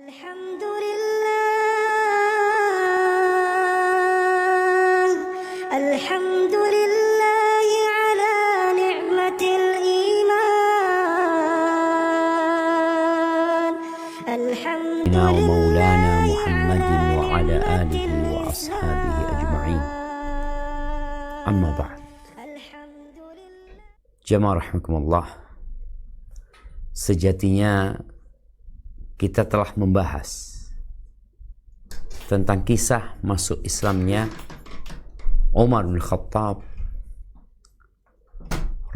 Alhamdulillah, Alhamdulillah ala ni'matil iman. Alhamdulillah Maulana Muhammadin wa ala alihi wa ashabihi ajma'in. Amma ba'd. Jamaah rahimakumullah. Sejatinya kita telah membahas tentang kisah masuk Islamnya Umar bin Khattab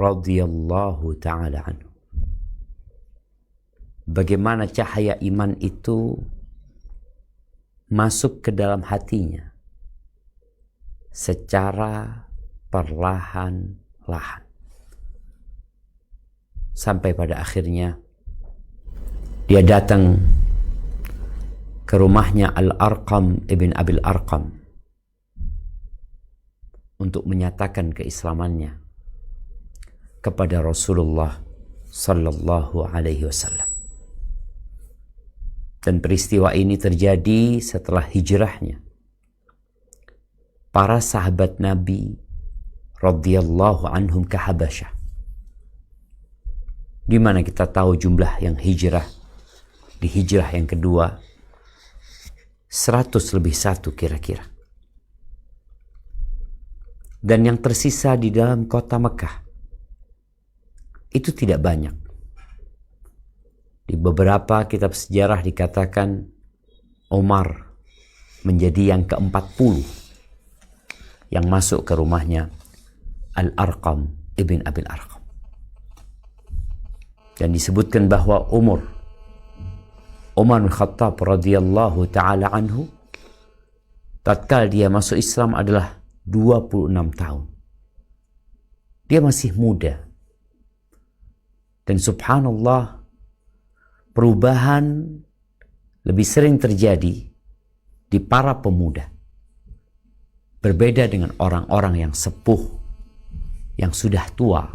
radhiyallahu ta'ala anhu. Bagaimana cahaya iman itu masuk ke dalam hatinya secara perlahan-lahan. Sampai pada akhirnya dia datang ke rumahnya Al-Arqam ibn Abil Arqam untuk menyatakan keislamannya kepada Rasulullah sallallahu alaihi wasallam. Dan peristiwa ini terjadi setelah hijrahnya para sahabat Nabi radhiyallahu anhum ke Habasyah, di mana kita tahu jumlah yang hijrah di hijrah yang kedua 100 lebih 1 kira-kira. Dan yang tersisa di dalam kota Mekah itu tidak banyak. Di beberapa kitab sejarah dikatakan Umar menjadi yang ke-40 yang masuk ke rumahnya Al-Arqam ibn Abil Arqam. Dan disebutkan bahwa Umar bin Khattab radhiyallahu ta'ala anhu tatkala dia masuk Islam adalah 26 tahun. Dia masih muda. Dan subhanallah, perubahan lebih sering terjadi di para pemuda. Berbeda dengan orang-orang yang sepuh, yang sudah tua,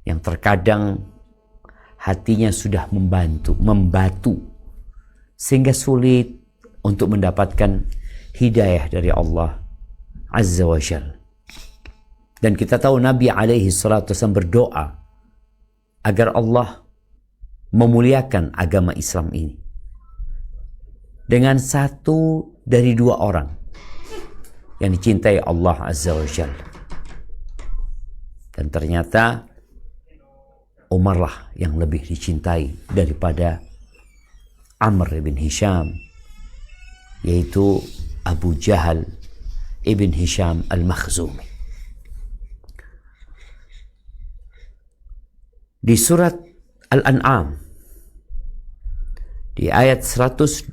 yang terkadang hatinya sudah membatu, sehingga sulit untuk mendapatkan hidayah dari Allah Azza wa Jalla. Dan kita tahu Nabi alaihi salatu wasallam berdoa agar Allah memuliakan agama Islam ini dengan satu dari 2 orang yang dicintai Allah Azza wa Jalla. Dan ternyata Umar lah yang lebih dicintai daripada Amr ibn Hisham, yaitu Abu Jahal ibn Hisham al-Makhzumi. Di surat Al-An'am di ayat 122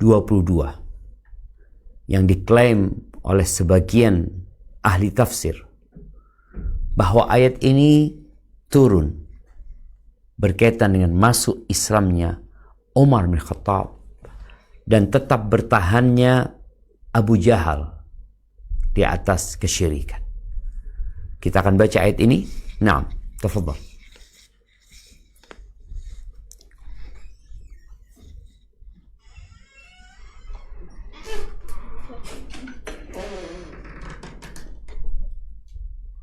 yang diklaim oleh sebagian ahli tafsir bahwa ayat ini turun berkaitan dengan masuk Islamnya Umar bin Khattab dan tetap bertahannya Abu Jahal di atas kesyirikan. Kita akan baca ayat ini. Naam, tafadhal.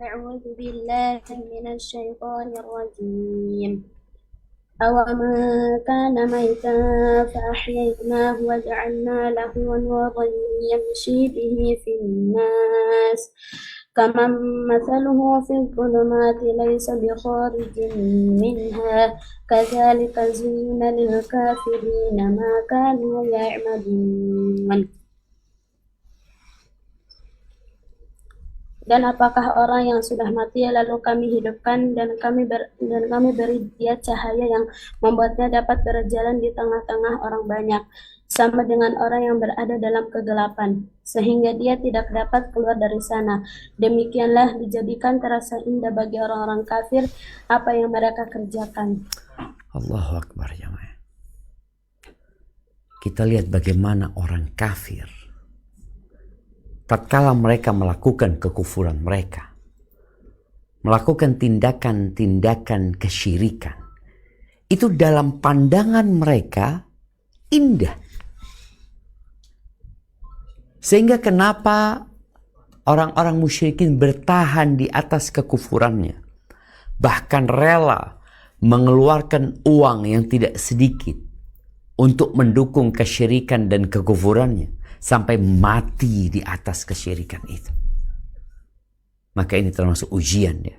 أعوذ بالله من الشيطان الرجيم أومن كان ميتا فأحييناه وجعلنا له نورا يمشي به في الناس كمن مثله في الظلمات ليس بخارج منها كذلك زين للكافرين ما كانوا يعملون. Dan apakah orang yang sudah mati lalu kami hidupkan dan kami beri dia cahaya yang membuatnya dapat berjalan di tengah-tengah orang banyak, sama dengan orang yang berada dalam kegelapan, sehingga dia tidak dapat keluar dari sana. Demikianlah dijadikan terasa indah bagi orang-orang kafir apa yang mereka kerjakan. Allahu Akbar, jamaah. Kita lihat bagaimana orang kafir tatkala mereka melakukan kekufuran mereka, melakukan tindakan-tindakan kesyirikan, itu dalam pandangan mereka indah. Sehingga kenapa orang-orang musyrikin bertahan di atas kekufurannya. Bahkan rela mengeluarkan uang yang tidak sedikit untuk mendukung kesyirikan dan kekufurannya. Sampai mati di atas kesyirikan itu. Maka ini termasuk ujian ya.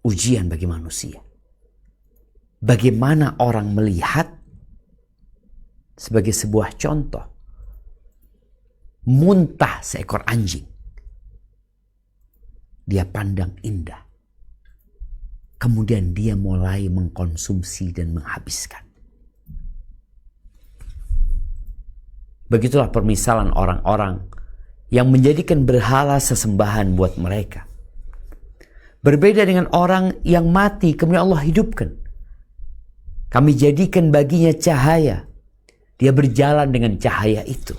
Ujian bagi manusia. Bagaimana orang melihat sebagai sebuah contoh. Muntah seekor anjing. Dia pandang indah. Kemudian dia mulai mengkonsumsi dan menghabiskan. Begitulah permisalan orang-orang yang menjadikan berhala sesembahan buat mereka. Berbeda dengan orang yang mati kemudian Allah hidupkan. Kami jadikan baginya cahaya. Dia berjalan dengan cahaya itu.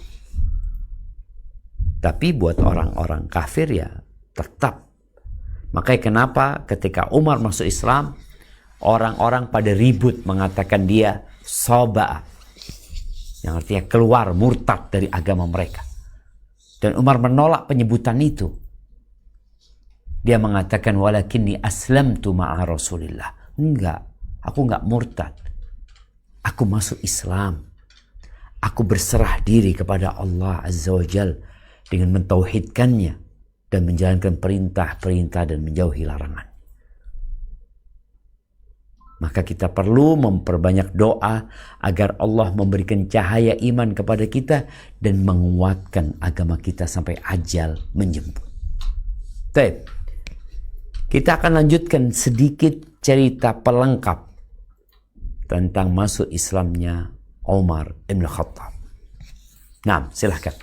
Tapi buat orang-orang kafir ya tetap. Makanya kenapa ketika Umar masuk Islam, orang-orang pada ribut mengatakan dia soba. Yang artinya keluar murtad dari agama mereka. Dan Umar menolak penyebutan itu. Dia mengatakan walakinni aslamtu ma'a Rasulillah. Enggak, aku enggak murtad. Aku masuk Islam. Aku berserah diri kepada Allah Azza wa Jalla dengan mentauhidkannya dan menjalankan perintah-perintah dan menjauhi larangan. Maka kita perlu memperbanyak doa agar Allah memberikan cahaya iman kepada kita dan menguatkan agama kita sampai ajal menjemput. Baik. Kita akan lanjutkan sedikit cerita pelengkap tentang masuk Islamnya Umar bin Khattab. Nah, silahkan.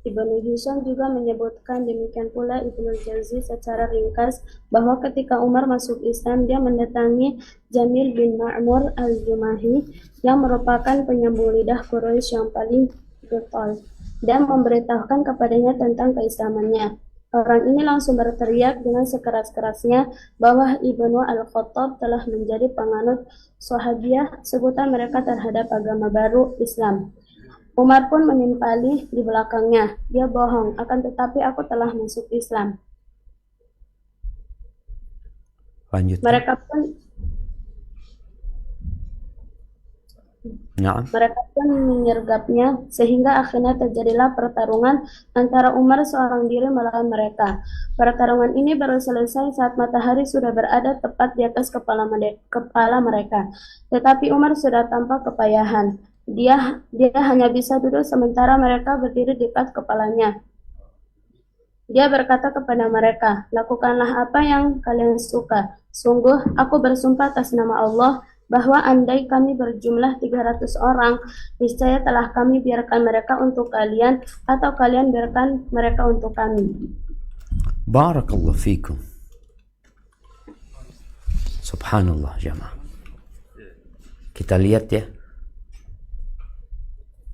Ibnu Hisham juga menyebutkan demikian pula Ibnu Jauzi secara ringkas bahwa ketika Umar masuk Islam dia mendatangi Jamil bin Ma'mur al-Jumahi yang merupakan penyambung lidah Quraisy yang paling getol dan memberitahukan kepadanya tentang keislamannya. Orang ini langsung berteriak dengan sekeras-kerasnya bahwa Ibnu Al-Khattab telah menjadi penganut Sahabiyah, sebutan mereka terhadap agama baru Islam. Umar pun menimpali di belakangnya. Dia bohong, akan tetapi aku telah masuk Islam. Lanjut. Mereka pun menyergapnya sehingga akhirnya terjadilah pertarungan antara Umar seorang diri melawan mereka. Pertarungan ini baru selesai saat matahari sudah berada tepat di atas kepala mereka. Tetapi Umar sudah tampak kepayahan. Dia hanya bisa duduk sementara mereka berdiri di dekat kepalanya. Dia berkata kepada mereka, lakukanlah apa yang kalian suka. Sungguh, aku bersumpah atas nama Allah bahwa andai kami berjumlah 300 orang, niscaya telah kami biarkan mereka untuk kalian atau kalian biarkan mereka untuk kami. Barakallahu fikum. Subhanallah jamaah. Kita lihat ya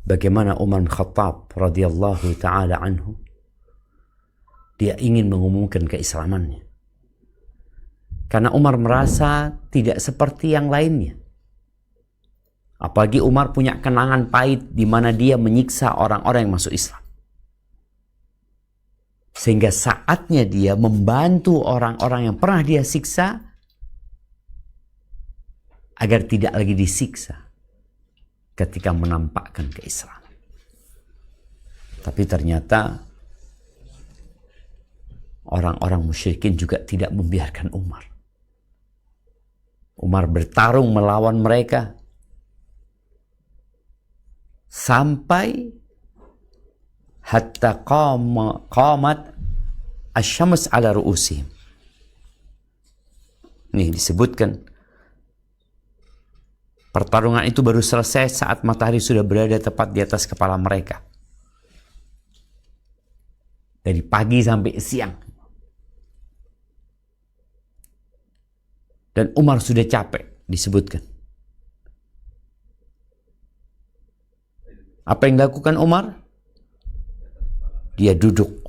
bagaimana Umar bin Khattab radhiyallahu taala anhu dia ingin mengumumkan keislamannya. Karena Umar merasa tidak seperti yang lainnya. Apalagi Umar punya kenangan pahit di mana dia menyiksa orang-orang yang masuk Islam. Sehingga saatnya dia membantu orang-orang yang pernah dia siksa agar tidak lagi disiksa ketika menampakkan keislaman. Tapi ternyata orang-orang musyrikin juga tidak membiarkan Umar. Umar bertarung melawan mereka sampai hatta qamat asy-syams ala ru'usihim. Nih disebutkan pertarungan itu baru selesai saat matahari sudah berada tepat di atas kepala mereka. Dari pagi sampai siang. Dan Umar sudah capek, disebutkan. Apa yang dilakukan Umar? Dia duduk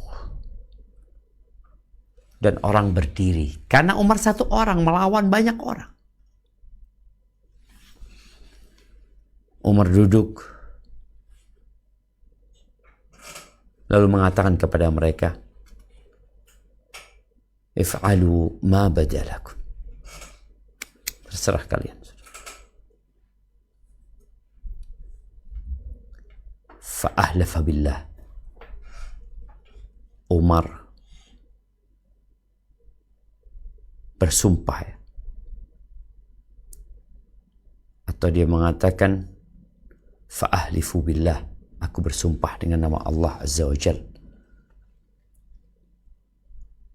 dan orang berdiri. Karena Umar satu orang melawan banyak orang. Umar duduk, lalu mengatakan kepada mereka, if'alu ma badalakum. Terserah kalian. Fa'ahlafa billah. Umar bersumpah, ya. Atau dia mengatakan, fa'ahlifu billah. Aku bersumpah dengan nama Allah Azza wa Jal.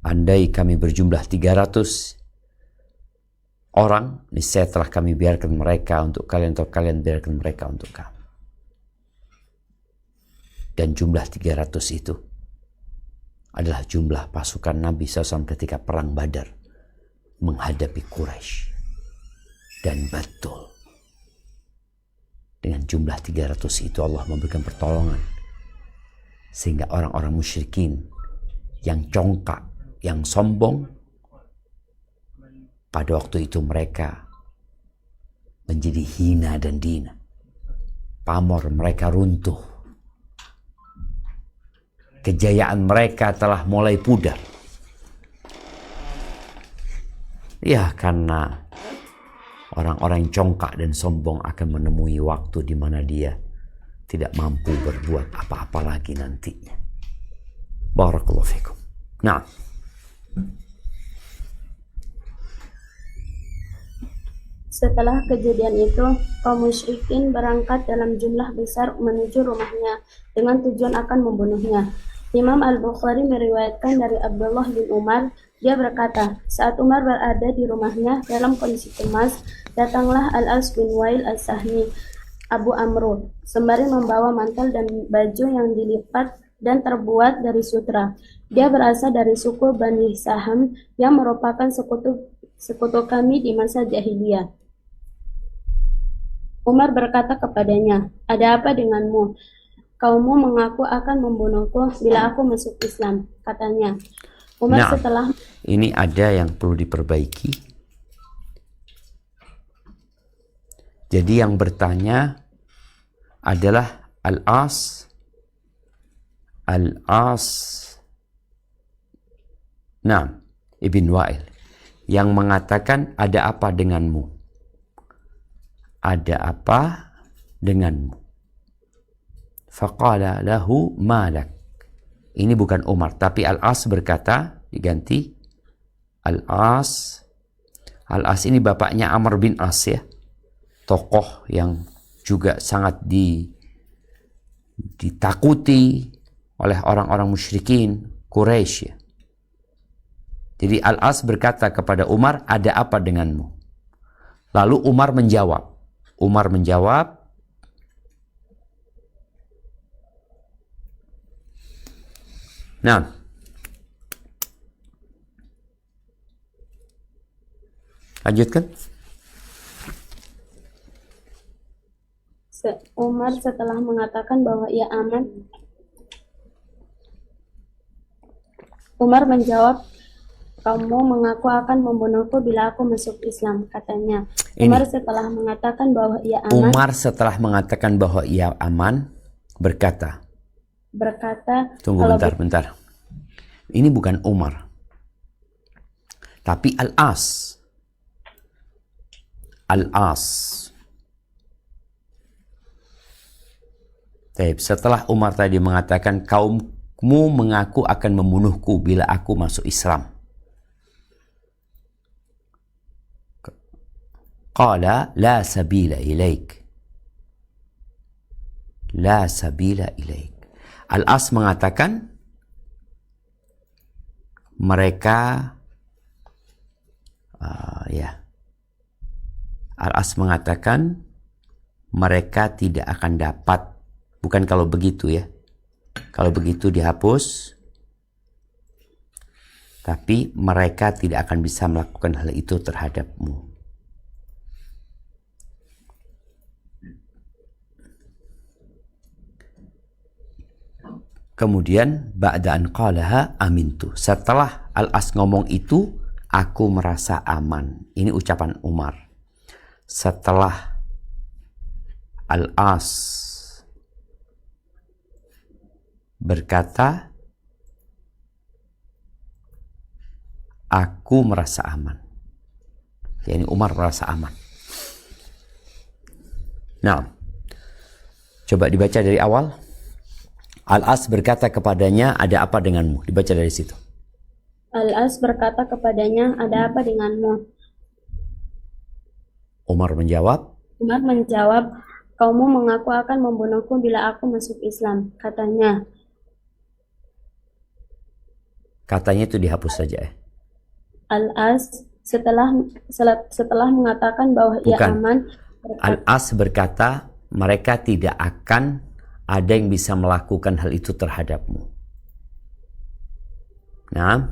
Andai kami berjumlah 300 orang, niscaya telah kami biarkan mereka untuk kalian, atau kalian biarkan mereka untuk kami. Dan jumlah 300 itu adalah jumlah pasukan Nabi SAW ketika perang Badar menghadapi Quraisy. Dan betul, dengan jumlah 300 itu Allah memberikan pertolongan, sehingga orang-orang musyrikin yang congkak, yang sombong, pada waktu itu mereka menjadi hina dan dina. Pamor mereka runtuh. Kejayaan mereka telah mulai pudar. Ya, karena orang-orang congkak dan sombong akan menemui waktu di mana dia tidak mampu berbuat apa-apa lagi nantinya. Barakallahu fikum. Nah, setelah kejadian itu, kaum musyrikin berangkat dalam jumlah besar menuju rumahnya dengan tujuan akan membunuhnya. Imam Al-Bukhari meriwayatkan dari Abdullah bin Umar, dia berkata, saat Umar berada di rumahnya dalam kondisi cemas, datanglah Al-As bin Wail As-Sahmi, Abu Amru, sembari membawa mantel dan baju yang dilipat dan terbuat dari sutra. Dia berasal dari suku Bani Saham yang merupakan sekutu kami di masa jahiliyah. Umar berkata kepadanya, ada apa denganmu? Kaummu mengaku akan membunuhku bila aku masuk Islam, katanya. Umar setelah... Ini ada yang perlu diperbaiki. Jadi yang bertanya adalah Al-As Ibn Wa'il, yang mengatakan, ada apa denganmu? Ada apa denganmu? Faqala lahu malak. Ini bukan Umar, tapi Al-As berkata, diganti Al-As. Al-As ini bapaknya Amr bin As, ya. Tokoh yang juga sangat ditakuti oleh orang-orang musyrikin Quraisy, ya. Jadi Al-As berkata kepada Umar, ada apa denganmu? Lalu Umar menjawab, nah, lanjutkan. Umar setelah mengatakan bahwa ia aman, Umar menjawab, kamu mengaku akan membunuhku bila aku masuk Islam, katanya. Umar setelah mengatakan bahwa ia aman, berkata, tunggu bentar. Ini bukan Umar, tapi Al-As. Setelah Umar tadi mengatakan, kaummu mengaku akan membunuhku bila aku masuk Islam. Qala la sabila ilaik. Al-As mengatakan, mereka Al-As mengatakan mereka tidak akan dapat, bukan kalau begitu, ya. Kalau begitu dihapus, tapi mereka tidak akan bisa melakukan hal itu terhadapmu. Kemudian ba'da an qalaha amintu. Setelah Al-As ngomong itu, aku merasa aman. Ini ucapan Umar. Setelah Al-As berkata, aku merasa aman. Yani Umar merasa aman. Nah, coba dibaca dari awal. Al-As berkata kepadanya, ada apa denganmu? Dibaca dari situ. Al-As berkata kepadanya, ada apa denganmu? Umar menjawab, Umar menjawab, kaummu mengaku akan membunuhku bila aku masuk Islam. katanya itu dihapus saja ya. Al-As setelah mengatakan bahwa ia Bukan. aman, Al-As berkata, mereka tidak akan ada yang bisa melakukan hal itu terhadapmu. Nah,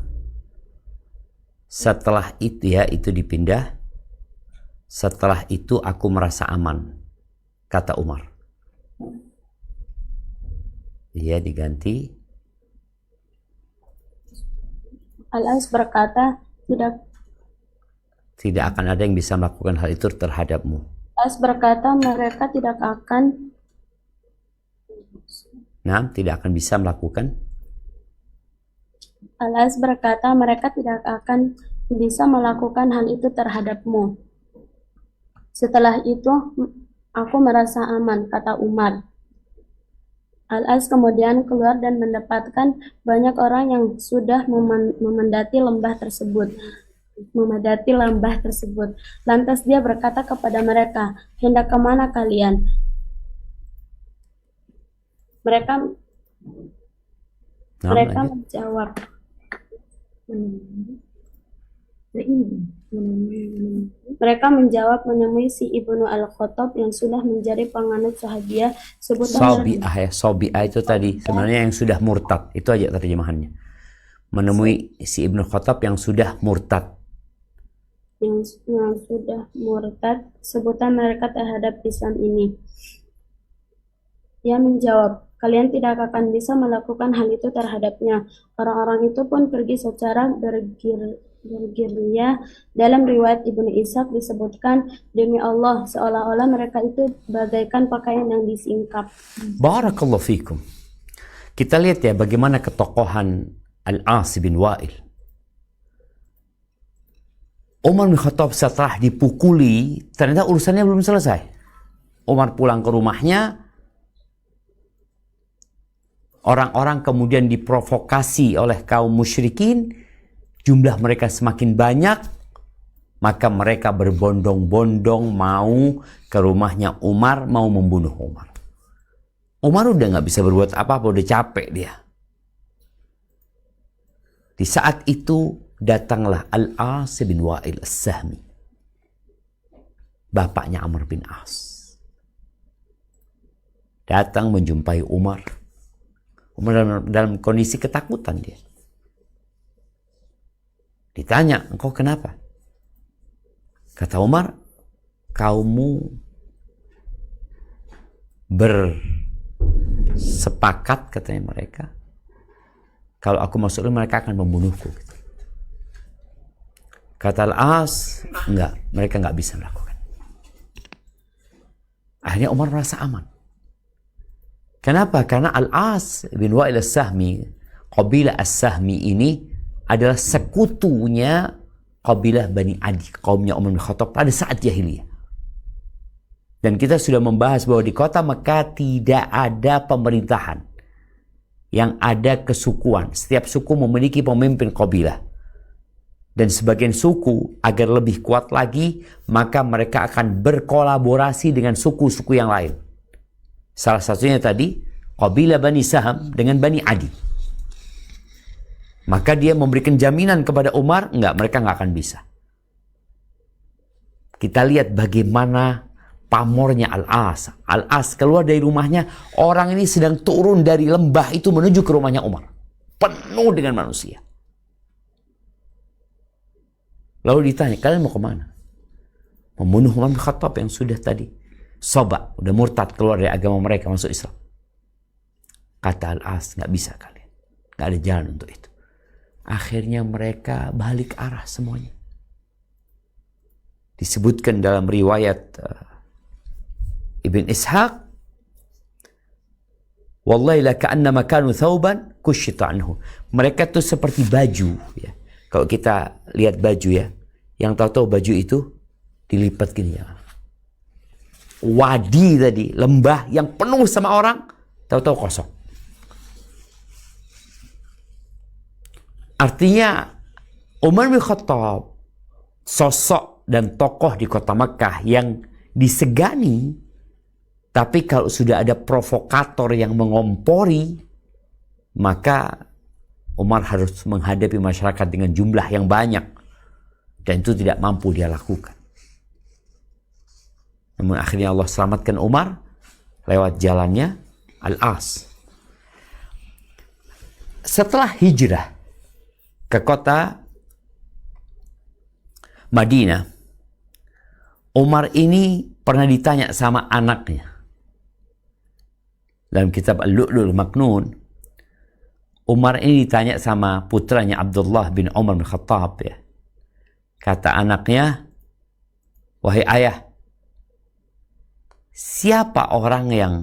setelah itu ya, itu dipindah. Setelah itu aku merasa aman, kata Umar. Dia diganti. Al-As berkata, Tidak akan ada yang bisa melakukan hal itu terhadapmu. Al-As berkata, mereka tidak akan Nah, tidak akan bisa melakukan. Al-As berkata, mereka tidak akan bisa melakukan hal itu terhadapmu. Setelah itu, aku merasa aman, kata Umar. Al-As kemudian keluar dan mendapatkan banyak orang yang sudah memadati lembah tersebut. Lantas dia berkata kepada mereka, hendak kemana kalian? Mereka menjawab, menemui si Ibnu Al-Khattab yang sudah menjadi penganut Sahabiyah. Sobi'ah itu tadi sebenarnya yang sudah murtad. Itu aja terjemahannya. Menemui si Ibnu Khattab yang sudah murtad. Yang sudah murtad, sebutan mereka terhadap Islam ini. Ia menjawab, kalian tidak akan bisa melakukan hal itu terhadapnya. Orang-orang itu pun pergi secara bergerilya. Dalam riwayat Ibnu Ishaq disebutkan, demi Allah, seolah-olah mereka itu bagaikan pakaian yang disingkap. Barakallahu fikum. Kita lihat ya bagaimana ketokohan Al-As bin Wa'il. Umar bin Khattab setelah dipukuli, ternyata urusannya belum selesai. Umar pulang ke rumahnya, orang-orang kemudian diprovokasi oleh kaum musyrikin, jumlah mereka semakin banyak, maka mereka berbondong-bondong mau ke rumahnya Umar, mau membunuh Umar. Umar udah nggak bisa berbuat apa-apa, udah capek dia. Di saat itu datanglah Al-As bin Wa'il As-Sahmi, bapaknya Amr bin As. Datang menjumpai Umar. Umar dalam kondisi ketakutan dia. Ditanya, engkau kenapa? Kata Umar, kaummu bersepakat, katanya mereka, kalau aku masuk mereka akan membunuhku. Kata Al-As, enggak, mereka enggak bisa melakukan. Akhirnya Umar merasa aman. Kenapa? Karena Al-As bin Wa'il As-Sahmi, kabilah As-Sahmi ini adalah sekutunya kabilah Bani Adi, kaumnya Umar bin Khattab pada saat jahiliyah. Dan kita sudah membahas bahwa di kota Mekah tidak ada pemerintahan. Yang ada kesukuan. Setiap suku memiliki pemimpin kabilah. Dan sebagian suku agar lebih kuat lagi, maka mereka akan berkolaborasi dengan suku-suku yang lain. Salah satunya tadi, kabilah Bani Saham dengan Bani Adi. Maka dia memberikan jaminan kepada Umar, enggak, mereka enggak akan bisa. Kita lihat bagaimana pamornya Al-As. Al-As keluar dari rumahnya, orang ini sedang turun dari lembah itu menuju ke rumahnya Umar. Penuh dengan manusia. Lalu ditanya, kalian mau kemana? Membunuh Umar bin Khattab yang sudah tadi soba, udah murtad keluar dari agama mereka masuk Islam. Kata Al-As, nggak bisa kalian. Nggak ada jalan untuk itu. Akhirnya mereka balik arah semuanya. Disebutkan dalam riwayat Ibn Ishaq, wallahi la ka'annama kanu thawban kushita anhu. Mereka tuh seperti baju ya. Kalau kita lihat baju ya, yang tahu-tahu baju itu dilipat gini ya. Wadi tadi, lembah yang penuh sama orang, tahu-tahu kosong. Artinya Umar bin Khattab, sosok dan tokoh di kota Makkah yang disegani, tapi kalau sudah ada provokator yang mengompori, maka Umar harus menghadapi masyarakat dengan jumlah yang banyak, dan itu tidak mampu dia lakukan. Namun akhirnya Allah selamatkan Umar lewat jalannya Al-As. Setelah hijrah ke kota Madinah, Umar ini pernah ditanya sama anaknya. Dalam kitab Al-Lu'lu'ul Maknun, Umar ini ditanya sama putranya Abdullah bin Umar bin Khattab ya. Kata anaknya, wahai ayah, siapa orang yang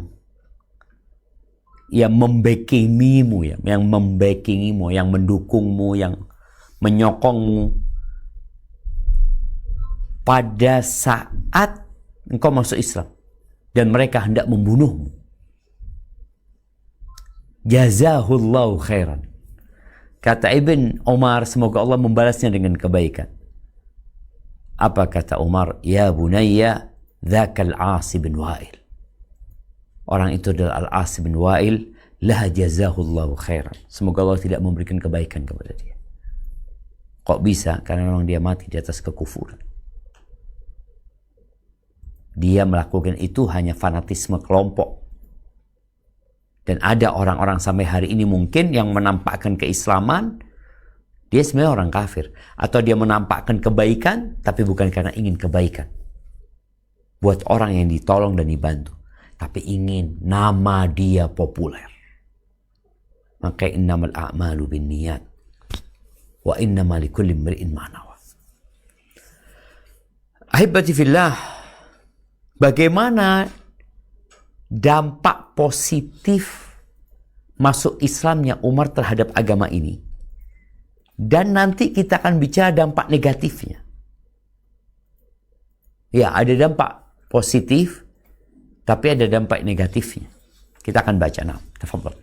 membackingimu ya, yang membackingimu, yang mendukungmu, yang menyokongmu pada saat engkau masuk Islam dan mereka hendak membunuhmu? Jazahullahu khairan. Kata Ibn Umar, semoga Allah membalasnya dengan kebaikan. Apa kata Umar? Ya bunayya, dzakal As bin Wa'il. Orang itu adalah Al-As bin Wa'il, la jazahullahu khairan. Semoga Allah tidak memberikan kebaikan kepada dia. Kok bisa? Karena memang dia mati di atas kekufuran. Dia melakukan itu hanya fanatisme kelompok. Dan ada orang-orang sampai hari ini mungkin yang menampakkan keislaman, dia sebenarnya orang kafir. Atau dia menampakkan kebaikan, tapi bukan karena ingin kebaikan buat orang yang ditolong dan dibantu, tapi ingin nama dia populer. Maka innamal a'malu binniyat wa innamal likulli imri'in ma nawa. Ahibati fillah, bagaimana dampak positif masuk Islamnya Umar terhadap agama ini? Dan nanti kita akan bicara dampak negatifnya. Ya, ada dampak positif, tapi ada dampak negatifnya. Kita akan baca. Nah, tafadhal.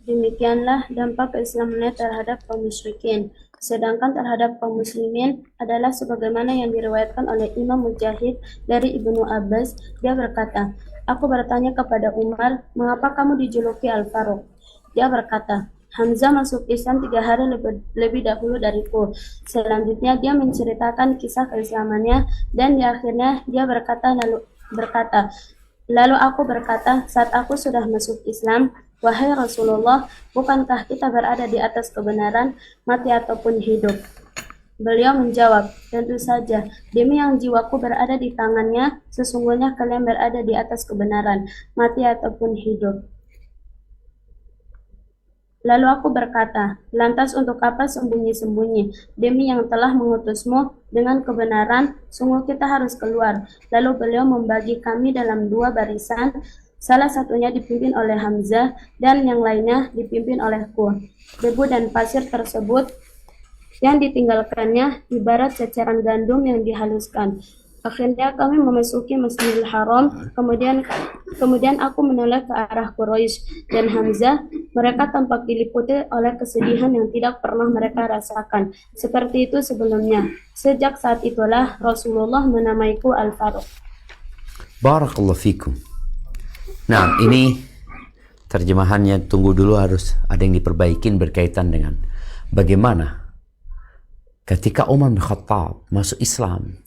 Demikianlah dampak keislamannya terhadap kaum musyrikin. Sedangkan terhadap kaum muslimin adalah sebagaimana yang diriwayatkan oleh Imam Mujahid dari Ibnu Abbas. Dia berkata, aku bertanya kepada Umar, mengapa kamu dijuluki Al-Faruq? Dia berkata, Hamzah masuk Islam 3 hari lebih dahulu dariku. Selanjutnya dia menceritakan kisah keislamannya, dan di akhirnya dia berkata, lalu aku berkata, saat aku sudah masuk Islam, wahai Rasulullah, bukankah kita berada di atas kebenaran, mati ataupun hidup? Beliau menjawab, tentu saja, demi yang jiwaku berada di tangannya, sesungguhnya kalian berada di atas kebenaran, mati ataupun hidup. Lalu aku berkata, lantas untuk apa sembunyi-sembunyi? Demi yang telah mengutusmu dengan kebenaran, sungguh kita harus keluar. Lalu beliau membagi kami dalam 2 barisan, salah satunya dipimpin oleh Hamzah dan yang lainnya dipimpin olehku. Debu dan pasir tersebut yang ditinggalkannya ibarat ceceran gandum yang dihaluskan. Akhirnya kami memasuki Masjidil Haram, kemudian aku menoleh ke arah Quraisy dan Hamzah. Mereka tampak diliputi oleh kesedihan yang tidak pernah mereka rasakan. Seperti itu sebelumnya. Sejak saat itulah Rasulullah menamaiku Al-Faruq. Barakallahu fikum. Nah, ini terjemahannya, tunggu dulu, harus ada yang diperbaikin berkaitan dengan bagaimana ketika Umar bin Khattab masuk Islam.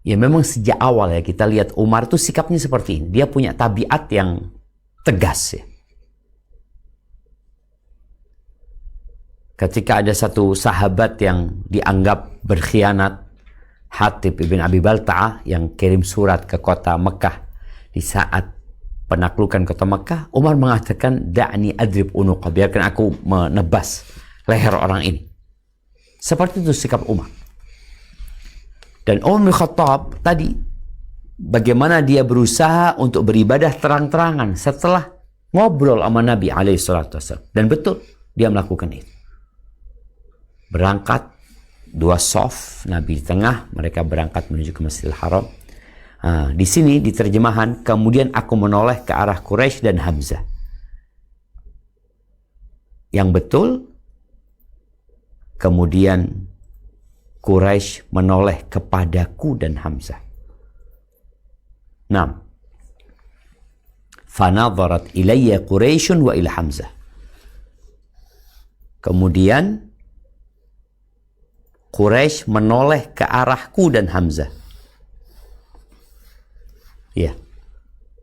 Ya memang sejak awal ya kita lihat Umar tuh sikapnya seperti ini. Dia punya tabiat yang tegas ya. Ketika ada satu sahabat yang dianggap berkhianat, Hatib ibn Abi Balta'ah, yang kirim surat ke kota Mekah di saat penaklukan kota Makkah, Umar mengatakan, da'ni adrib unuqa, biarkan aku menebas leher orang ini. Seperti itu sikap Umar. Dan Umar bin Khattab tadi, bagaimana dia berusaha untuk beribadah terang-terangan setelah ngobrol sama Nabi SAW. Dan betul, dia melakukan itu. Berangkat, 2 sof, Nabi di tengah, mereka berangkat menuju ke Masjidil Haram. Di sini di terjemahan, kemudian aku menoleh ke arah Quraisy dan Hamzah. Yang betul, kemudian Quraisy menoleh kepadaku dan Hamzah. 6. Fanadharat ilayya Quraisyun wa ila Hamzah. Kemudian Quraisy menoleh ke arahku dan Hamzah. Ya,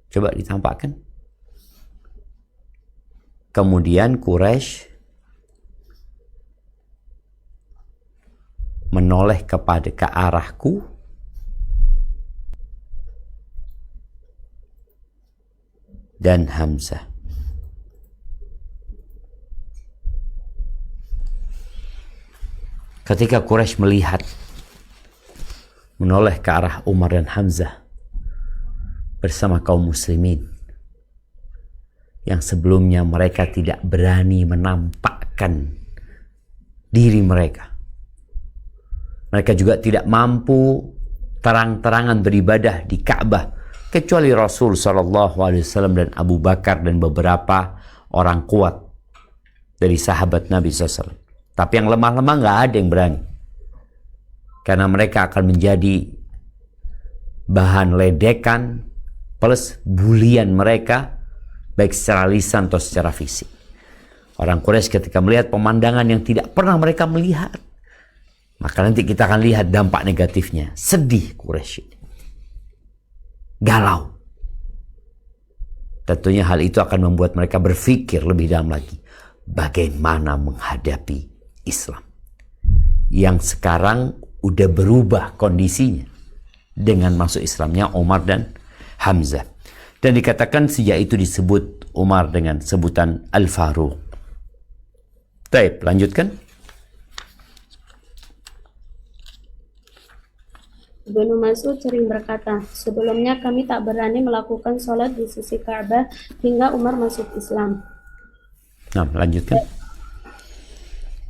coba ditampakkan. Kemudian Quraisy menoleh ke arahku dan Hamzah. Ketika Quraisy melihat menoleh ke arah Umar dan Hamzah bersama kaum muslimin yang sebelumnya mereka tidak berani menampakkan diri mereka. Mereka juga tidak mampu terang-terangan beribadah di Ka'bah kecuali Rasul SAW dan Abu Bakar dan beberapa orang kuat dari sahabat Nabi SAW. Tapi yang lemah-lemah nggak ada yang berani. Karena mereka akan menjadi bahan ledekan plus bulian mereka baik secara lisan atau secara fisik. Orang Quraisy ketika melihat pemandangan yang tidak pernah mereka melihat, maka nanti kita akan lihat dampak negatifnya. Sedih Quraisy. Galau. Tentunya hal itu akan membuat mereka berpikir lebih dalam lagi. Bagaimana menghadapi Islam yang sekarang udah berubah kondisinya dengan masuk Islamnya Umar dan Hamzah. Dan dikatakan sejak itu disebut Umar dengan sebutan Al-Faruq. Baik, lanjutkan. Ibnu Mas'ud sering berkata, sebelumnya kami tak berani melakukan sholat di sisi Ka'bah hingga Umar masuk Islam. Nah, lanjutkan.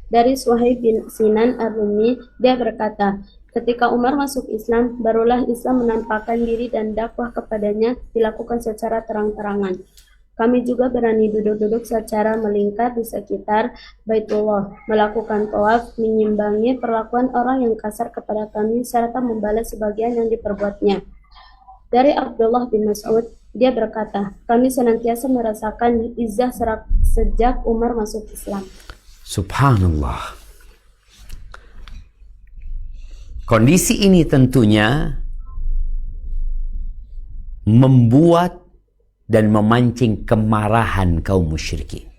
Dari Suhaib bin Sinan Ar-Rumi, dia berkata, ketika Umar masuk Islam, barulah Islam menampakkan diri dan dakwah kepadanya dilakukan secara terang-terangan. Kami juga berani duduk-duduk secara melingkar di sekitar Baitullah, melakukan tawaf, menyimbangi perlakuan orang yang kasar kepada kami, serta membalas sebagian yang diperbuatnya. Dari Abdullah bin Mas'ud, dia berkata, kami senantiasa merasakan izzah sejak Umar masuk Islam. Subhanallah. Kondisi ini tentunya membuat dan memancing kemarahan kaum musyrikin.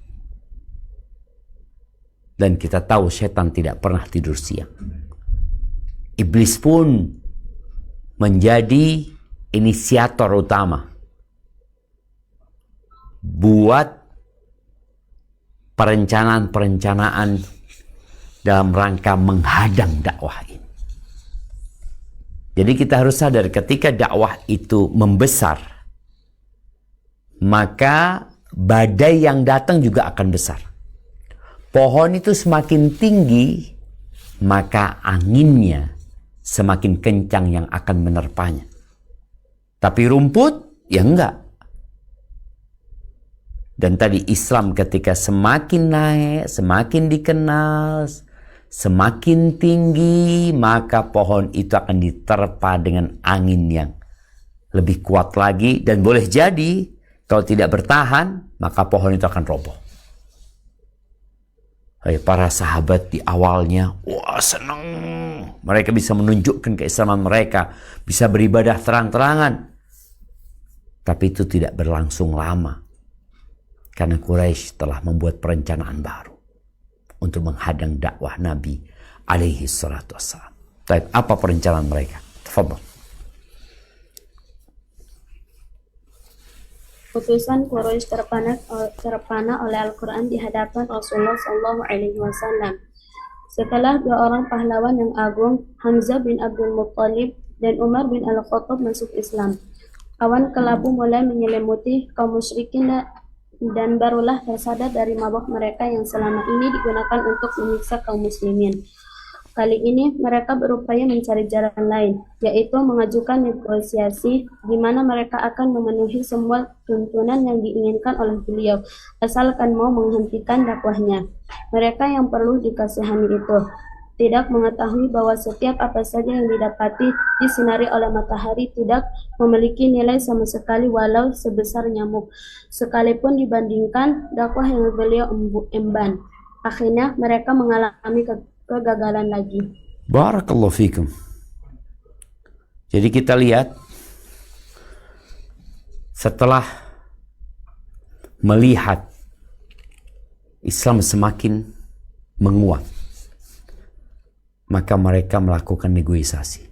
Dan kita tahu setan tidak pernah tidur siang. Iblis pun menjadi inisiator utama buat perencanaan-perencanaan dalam rangka menghadang dakwah ini. Jadi kita harus sadar ketika dakwah itu membesar, maka badai yang datang juga akan besar. Pohon itu semakin tinggi, maka anginnya semakin kencang yang akan menerpanya. Tapi rumput, ya enggak. Dan tadi Islam ketika semakin naik, semakin dikenal, semakin tinggi, maka pohon itu akan diterpa dengan angin yang lebih kuat lagi. Dan boleh jadi, kalau tidak bertahan, maka pohon itu akan roboh. Hai, para sahabat di awalnya, wah senang. Mereka bisa menunjukkan keislaman mereka, bisa beribadah terang-terangan. Tapi itu tidak berlangsung lama. Karena Quraisy telah membuat perencanaan baru untuk menghadang dakwah Nabi alaihi salatu wassalam. Baik, apa perencanaan mereka? Tafadhol. Utusan Quraisy terpana oleh Al-Quran di hadapan Rasulullah Shallallahu Alaihi Wasallam. Setelah dua orang pahlawan yang agung, Hamzah bin Abdul Muttalib dan Umar bin Al-Khattab masuk Islam, awan kelabu mulai menyelimuti kaum musyrikin dan barulah tersadar dari mabuk mereka yang selama ini digunakan untuk menyiksa kaum muslimin. Kali ini mereka berupaya mencari jalan lain, yaitu mengajukan negosiasi di mana mereka akan memenuhi semua tuntunan yang diinginkan oleh beliau, asalkan mau menghentikan dakwahnya. Mereka yang perlu dikasihani itu tidak mengetahui bahwa setiap apa saja yang didapati disinari oleh matahari tidak memiliki nilai sama sekali walau sebesar nyamuk, sekalipun dibandingkan dakwah yang beliau emban. Akhirnya mereka mengalami kegagalan lagi. Barakallahu fikum. Jadi kita lihat setelah melihat Islam semakin menguat, maka mereka melakukan negosiasi.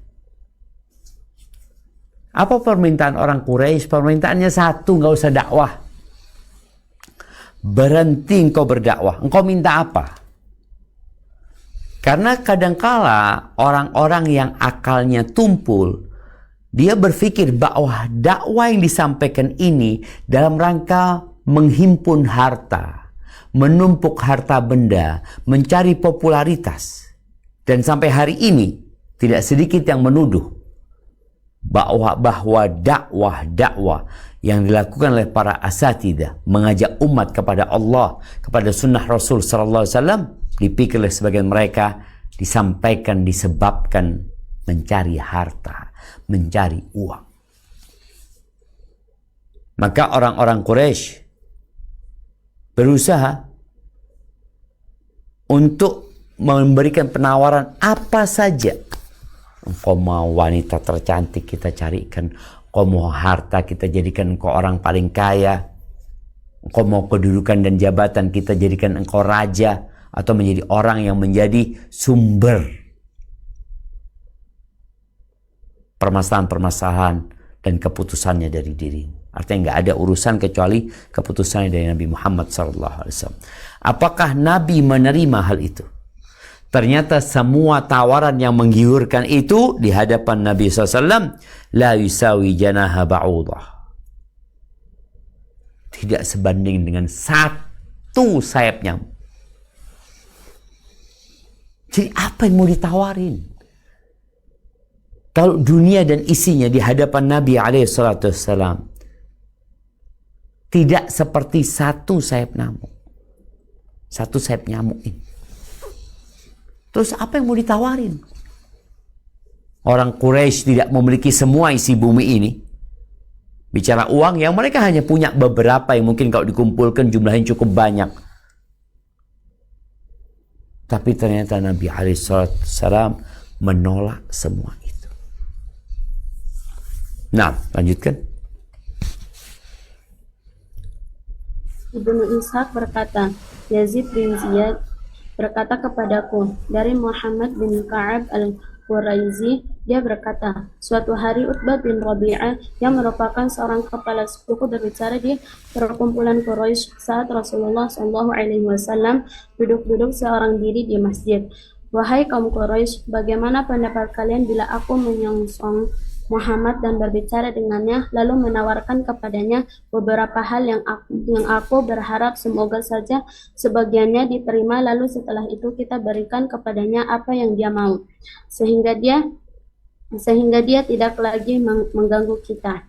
Apa permintaan orang Quraisy? Permintaannya satu, nggak usah dakwah. Berhenti engkau berdakwah. Engkau minta apa? Karena kadangkala orang-orang yang akalnya tumpul, dia berpikir bahwa dakwah yang disampaikan ini dalam rangka menghimpun harta, menumpuk harta benda, mencari popularitas. Dan sampai hari ini tidak sedikit yang menuduh bahwa dakwah yang dilakukan oleh para asatidah mengajak umat kepada Allah, kepada sunnah Rasul sallallahu alaihi wasallam, dipikir oleh sebagian mereka disampaikan disebabkan mencari harta, mencari uang. Maka orang-orang Quraisy berusaha untuk memberikan penawaran apa saja. Engkau mau wanita tercantik, kita carikan. Engkau mau harta, kita jadikan engkau orang paling kaya. Engkau mau kedudukan dan jabatan, kita jadikan engkau raja, atau menjadi orang yang menjadi sumber permasalahan-permasalahan dan keputusannya dari diri. Artinya nggak ada urusan kecuali keputusannya dari Nabi Muhammad SAW. Apakah Nabi menerima hal itu? Ternyata semua tawaran yang menggiurkan itu di hadapan Nabi SAW, la yusawi janaha ba'udah, tidak sebanding dengan satu sayap nyamuk. Jadi apa yang mau ditawarin? Kalau dunia dan isinya di hadapan Nabi SAW tidak seperti satu sayap nyamuk. Satu sayap nyamuk ini. Terus apa yang mau ditawarin? Orang Quraisy tidak memiliki semua isi bumi ini. Bicara uang yang mereka hanya punya beberapa yang mungkin kalau dikumpulkan jumlahnya cukup banyak. Tapi ternyata Nabi SAW menolak semua itu. Nah, lanjutkan. Ibnu Ishaq berkata, Yazid bin Ziyad berkata kepadaku dari Muhammad bin Ka'ab al-Quraizi, dia berkata, suatu hari Utbah bin Rabi'ah yang merupakan seorang kepala suku berbicara di perkumpulan Quraisy saat Rasulullah SAW duduk-duduk seorang diri di masjid. Wahai kaum Quraisy, bagaimana pendapat kalian bila aku menyongsong Muhammad dan berbicara dengannya, lalu menawarkan kepadanya beberapa hal yang aku berharap semoga saja sebagiannya diterima, lalu setelah itu kita berikan kepadanya apa yang dia mau, sehingga dia tidak lagi mengganggu kita.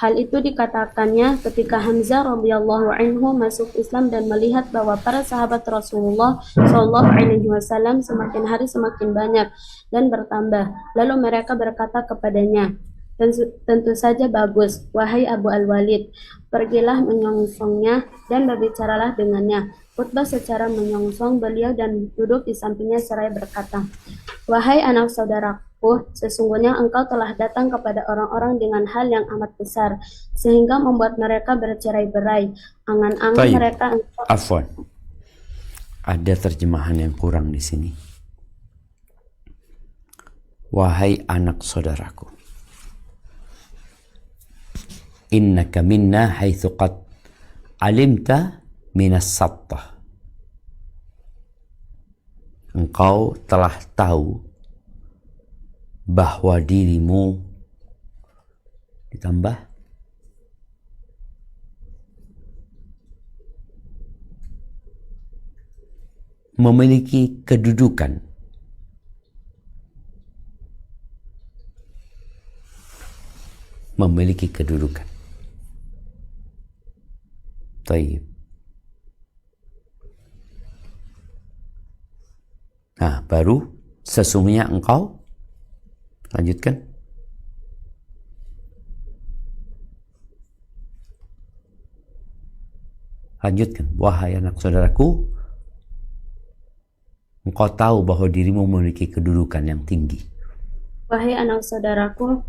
Hal itu dikatakannya ketika Hamzah radhiyallahu anhu masuk Islam dan melihat bahwa para sahabat Rasulullah Shallallahu Alaihi Wasallam semakin hari semakin banyak dan bertambah. Lalu mereka berkata kepadanya, tentu saja bagus, wahai Abu Al-Walid, pergilah menyongsongnya dan berbicaralah dengannya. Utbah secara menyongsong beliau dan duduk di sampingnya seraya berkata, wahai anak saudaraku, sesungguhnya engkau telah datang kepada orang-orang dengan hal yang amat besar, sehingga membuat mereka bercerai-berai. Angan-angan mereka... Afwan, ada terjemahan yang kurang di sini. Wahai anak saudaraku. innaka minna haitsu qad alimta minas sattah. Engkau telah tahu bahwa dirimu, ditambah memiliki kedudukan Taib. Nah, baru sesungguhnya engkau, lanjutkan. Wahai anak saudaraku, engkau tahu bahwa dirimu memiliki kedudukan yang tinggi. Wahai anak saudaraku,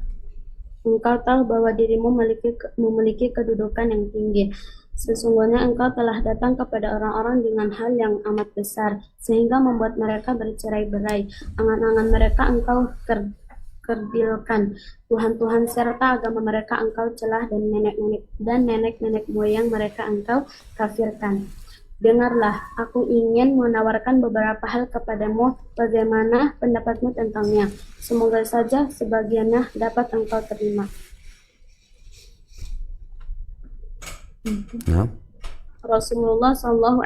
engkau tahu bahwa dirimu memiliki kedudukan yang tinggi. Sesungguhnya engkau telah datang kepada orang-orang dengan hal yang amat besar, sehingga membuat mereka bercerai-berai. Angan-angan mereka engkau kerdilkan. Tuhan-tuhan serta agama mereka engkau celah, dan nenek-nenek moyang mereka engkau kafirkan. Dengarlah, aku ingin menawarkan beberapa hal kepadamu, bagaimana pendapatmu tentangnya. Semoga saja sebagiannya dapat engkau terima. Nah, Rasulullah SAW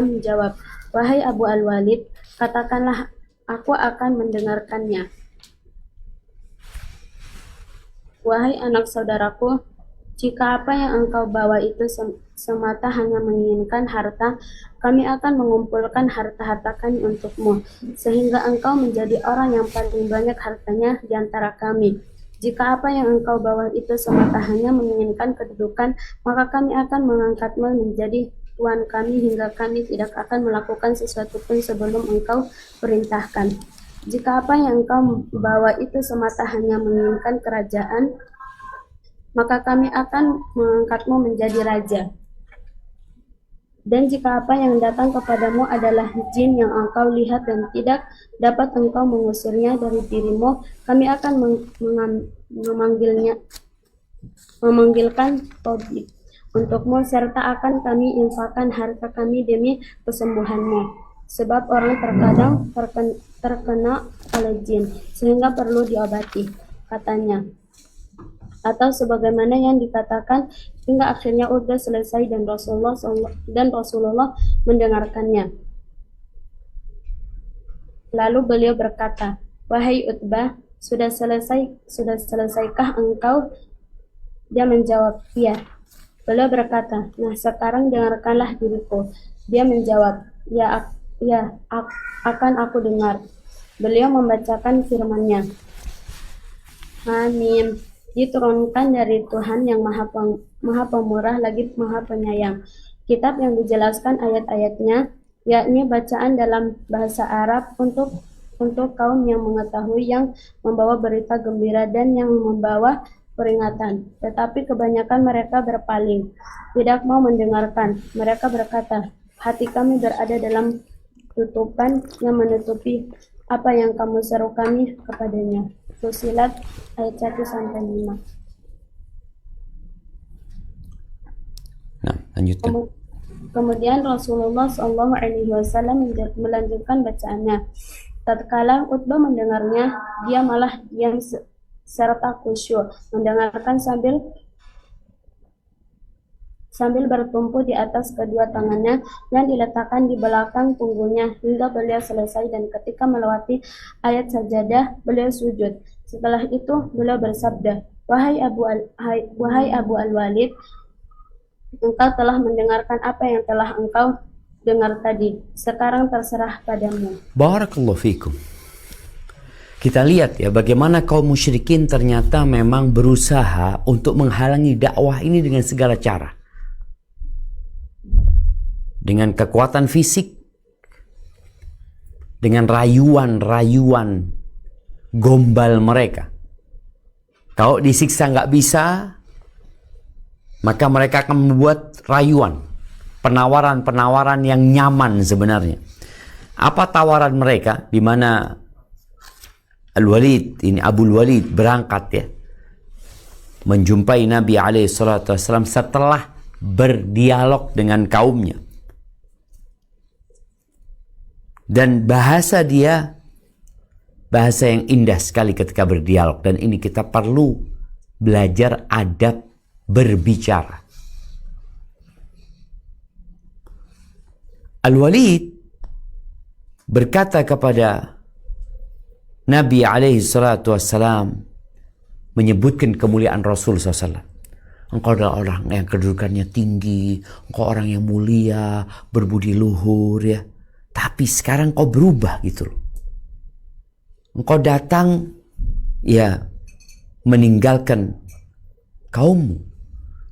menjawab, wahai Abu Al-Walid, katakanlah, aku akan mendengarkannya. Wahai anak saudaraku, jika apa yang engkau bawa itu semata hanya menginginkan harta, kami akan mengumpulkan harta-harta kami untukmu, sehingga engkau menjadi orang yang paling banyak hartanya di antara kami. Jika apa yang engkau bawa itu semata hanya menginginkan kedudukan, maka kami akan mengangkatmu menjadi tuan kami hingga kami tidak akan melakukan sesuatu pun sebelum engkau perintahkan. Jika apa yang engkau bawa itu semata hanya menginginkan kerajaan, maka kami akan mengangkatmu menjadi raja. Dan jika apa yang datang kepadamu adalah jin yang engkau lihat dan tidak dapat engkau mengusirnya dari dirimu, kami akan memanggilkan tabib untukmu, serta akan kami infakkan harta kami demi kesembuhanmu. Sebab orang terkadang terkena oleh jin, sehingga perlu diobati, katanya. Atau sebagaimana yang dikatakan, hingga akhirnya udah selesai dan Rasulullah mendengarkannya. Lalu beliau berkata, wahai Utbah, sudah selesaikah engkau? Dia menjawab, iya. Beliau berkata, nah sekarang dengarkanlah diriku. Dia menjawab, ya akan aku dengar. Beliau membacakan firman-Nya, Hamim, diturunkan dari Tuhan yang maha pemurah lagi maha penyayang. Kitab yang dijelaskan ayat-ayatnya, yakni bacaan dalam bahasa Arab untuk kaum yang mengetahui, yang membawa berita gembira dan yang membawa peringatan. Tetapi kebanyakan mereka berpaling, tidak mau mendengarkan. Mereka berkata, hati kami berada dalam tutupan yang menutupi apa yang kamu seru kami kepadanya. Fusilat ayat 1-5. Nah, lanjutkan. Kemudian Rasulullah SAW melanjutkan bacaannya. Tatkala Utbah mendengarnya, dia malah diam serta khusyuk, mendengarkan sambil bertumpu di atas kedua tangannya yang diletakkan di belakang punggungnya hingga beliau selesai, dan ketika melewati ayat sajadah, beliau sujud. Setelah itu beliau bersabda, wahai Abu Al-Walid, engkau telah mendengarkan apa yang telah engkau dengar tadi. Sekarang terserah padamu. Barakallahu fikum. Kita lihat ya bagaimana kaum musyrikin ternyata memang berusaha untuk menghalangi dakwah ini dengan segala cara. Dengan kekuatan fisik, dengan rayuan-rayuan gombal mereka. Kalau disiksa nggak bisa, maka mereka akan membuat rayuan, penawaran-penawaran yang nyaman sebenarnya. Apa tawaran mereka? Di mana Al-Walid, ini Abu Walid berangkat ya. menjumpai Nabi SAW setelah berdialog dengan kaumnya. Dan bahasa dia bahasa yang indah sekali ketika berdialog, dan ini kita perlu belajar adab berbicara. Al-Walid berkata kepada Nabi SAW, menyebutkan kemuliaan Rasul SAW. Engkau adalah orang yang kedudukannya tinggi, engkau orang yang mulia, berbudi luhur ya. Tapi sekarang kau berubah gitu loh. Engkau datang ya meninggalkan kaummu.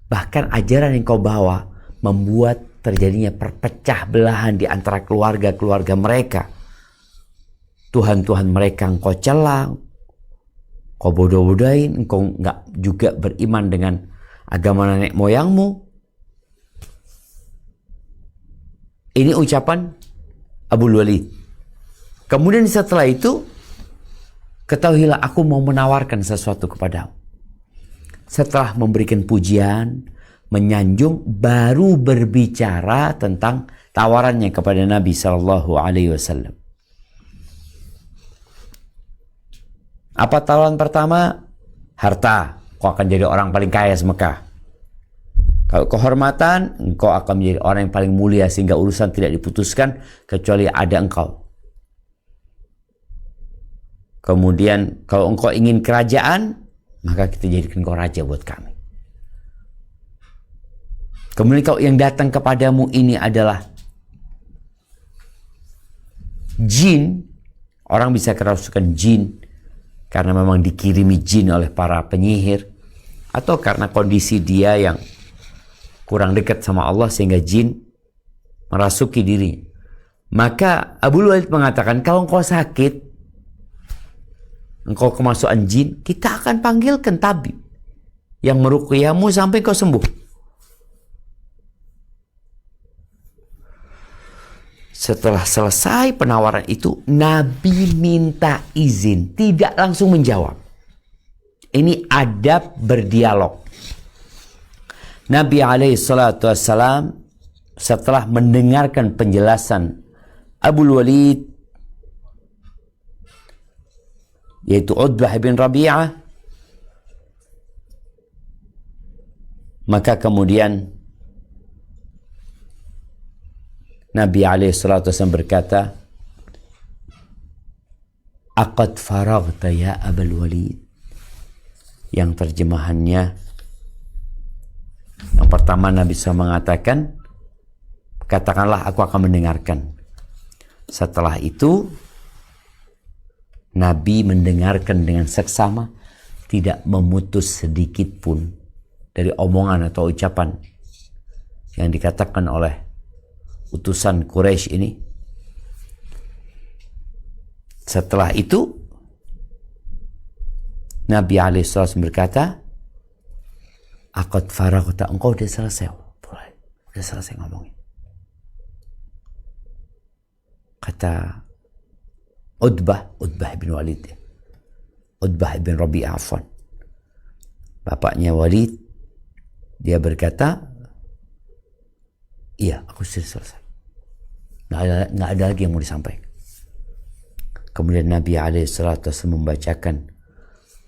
Bahkan ajaran yang kau bawa membuat terjadinya perpecah belahan di antara keluarga-keluarga mereka. Tuhan-Tuhan mereka engkau cela, kau bodoh-bodohin, engkau enggak juga beriman dengan agama nenek moyangmu. Ini ucapan Abul Walid. Kemudian setelah itu, ketahuilah aku mau menawarkan sesuatu kepadamu. Setelah memberikan pujian, menyanjung, baru berbicara tentang tawarannya kepada Nabi SAW. Apa tawaran pertama? Harta. Kau akan jadi orang paling kaya semekah. Kalau kehormatan, engkau akan menjadi orang yang paling mulia sehingga urusan tidak diputuskan kecuali ada engkau. Kemudian kalau engkau ingin kerajaan, maka kita jadikan engkau raja buat kami. Kemudian kalau yang datang kepadamu ini adalah jin, orang bisa kerasukan jin karena memang dikirimi jin oleh para penyihir, atau karena kondisi dia yang kurang dekat sama Allah sehingga jin merasuki diri. Maka Abu Walid mengatakan, kalau engkau sakit, engkau kemasukan jin, kita akan panggilkan tabib yang meruqyahmu sampai kau sembuh. Setelah selesai penawaran itu, Nabi minta izin, tidak langsung menjawab. Ini adab berdialog. Nabi SAW setelah mendengarkan penjelasan Abul Walid, yaitu Utbah bin Rabi'ah, maka kemudian Nabi SAW berkata, "Aqad faraghta ya Abul Walid." Yang terjemahannya, yang pertama Nabi SAW mengatakan, katakanlah aku akan mendengarkan. Setelah itu Nabi mendengarkan dengan seksama, tidak memutus sedikit pun dari omongan atau ucapan yang dikatakan oleh utusan Quraisy ini. Setelah itu Nabi SAW berkata, "Aqad faraghta," engkau udah selesai, udah selesai ngomongin. Kata Utbah bin Walid, Utbah bin Rabi'ah, afwan, bapaknya Walid, dia berkata, iya, aku sudah selesai. Nggak ada lagi yang mau disampaikan. Kemudian Nabi SAW membacakan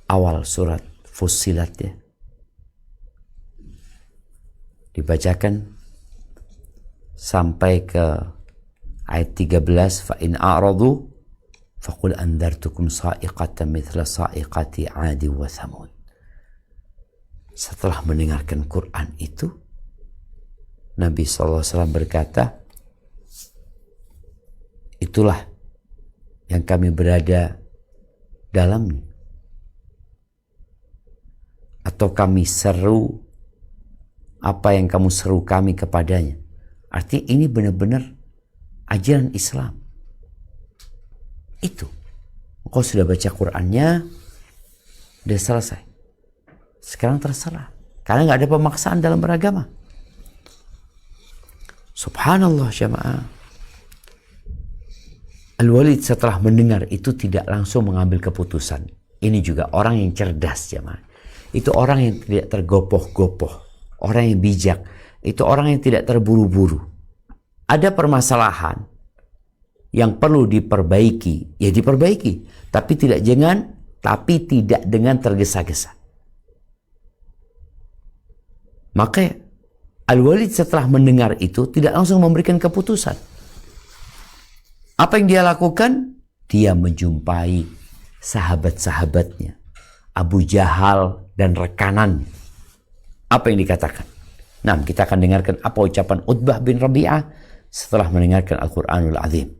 awal surat Fussilat ya. Dibacakan sampai ke ayat 13, fa in a'radu faqul andartukum sa'iqatan mithla sa'iqati 'adi wa thamud. Setelah mendengarkan Quran itu, Nabi SAW berkata, itulah yang kami berada dalamnya, atau kami seru apa yang kamu seru kami kepadanya. Artinya ini benar-benar ajaran Islam. Itu. Engkau sudah baca Qur'annya, udah selesai. Sekarang terserah. Karena nggak ada pemaksaan dalam beragama. Subhanallah jamaah. Al-Walid setelah mendengar itu tidak langsung mengambil keputusan. Ini juga orang yang cerdas jamaah. itu orang yang tidak tergopoh-gopoh, orang yang bijak, itu orang yang tidak terburu-buru. Ada permasalahan yang perlu diperbaiki, ya diperbaiki, tapi tidak dengan tergesa-gesa. Maka Al-Walid setelah mendengar itu tidak langsung memberikan keputusan. Apa yang dia lakukan? Dia menjumpai sahabat-sahabatnya, Abu Jahal dan rekanannya. Apa yang dikatakan? Nah, kita akan dengarkan apa ucapan Utbah bin Rabi'ah setelah mendengarkan Al-Quranul Azim.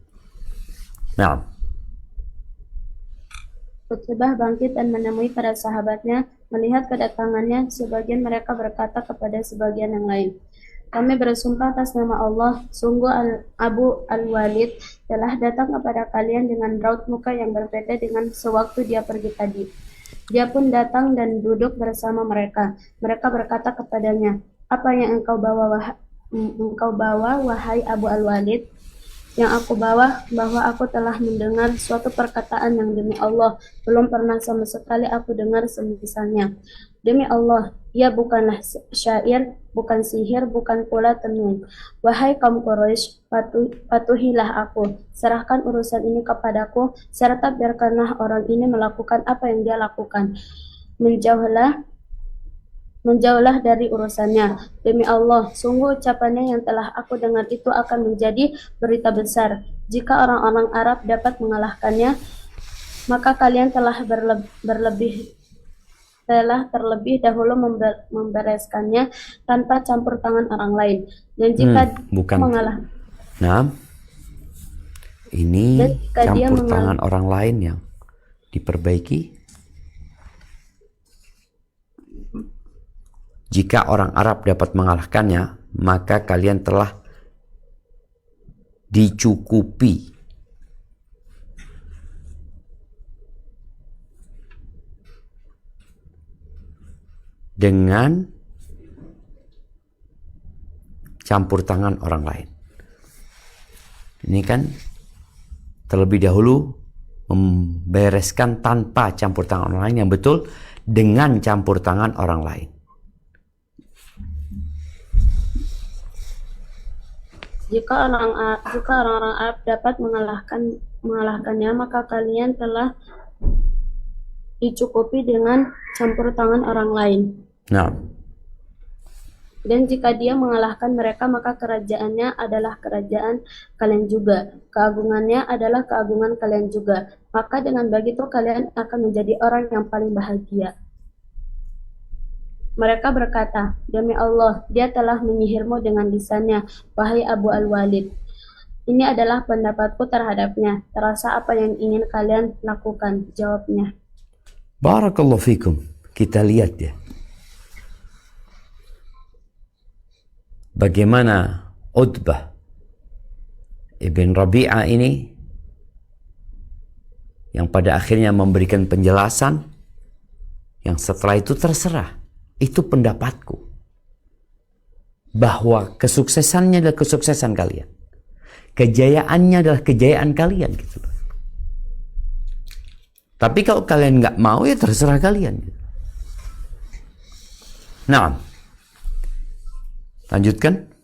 Nah, Utbah bangkit dan menemui para sahabatnya. Melihat kedatangannya, sebagian mereka berkata kepada sebagian yang lain, kami bersumpah atas nama Allah, sungguh Abu Al-Walid telah datang kepada kalian dengan raut muka yang berbeda dengan sewaktu dia pergi tadi. Dia pun datang dan duduk bersama mereka. Mereka berkata kepadanya, apa yang engkau bawa, wahai Abu Al-Walid? Yang aku bawa bahwa aku telah mendengar suatu perkataan yang demi Allah belum pernah sama sekali aku dengar semisalnya. Demi Allah, ia bukanlah syair, bukan sihir, bukan pula tenung. Wahai kaum Quraisy, patuhilah aku, serahkan urusan ini kepadaku, serta biarkanlah orang ini melakukan apa yang dia lakukan. Menjauhlah dari urusannya. Demi Allah, sungguh ucapannya yang telah aku dengar itu akan menjadi berita besar. Jika orang-orang Arab dapat mengalahkannya, maka kalian telah terlebih dahulu membereskannya tanpa campur tangan orang lain. Dan jika mengalah, nah, ini campur tangan orang lain yang diperbaiki. Jika orang Arab dapat mengalahkannya, maka kalian telah dicukupi dengan campur tangan orang lain. Ini kan terlebih dahulu membereskan tanpa campur tangan orang lain, yang betul dengan campur tangan orang lain. Jika orang-orang Arab dapat mengalahkannya, maka kalian telah dicukupi dengan campur tangan orang lain. Nah. Dan jika dia mengalahkan mereka, maka kerajaannya adalah kerajaan kalian juga. Keagungannya adalah keagungan kalian juga. Maka dengan begitu kalian akan menjadi orang yang paling bahagia. Mereka berkata, demi Allah, dia telah menyihirmu dengan lisannya, wahai Abu Al-Walid. Ini adalah pendapatku terhadapnya. Terasa apa yang ingin kalian lakukan? Jawabnya. Barakallahu fikum. Kita lihat ya. Bagaimana Utbah ibn Rabi'ah ini yang pada akhirnya memberikan penjelasan yang setelah itu terserah. Itu pendapatku. Bahwa kesuksesannya adalah kesuksesan kalian. Kejayaannya adalah kejayaan kalian. Gitu. Tapi kalau kalian nggak mau, ya terserah kalian. Gitu. Nah, lanjutkan.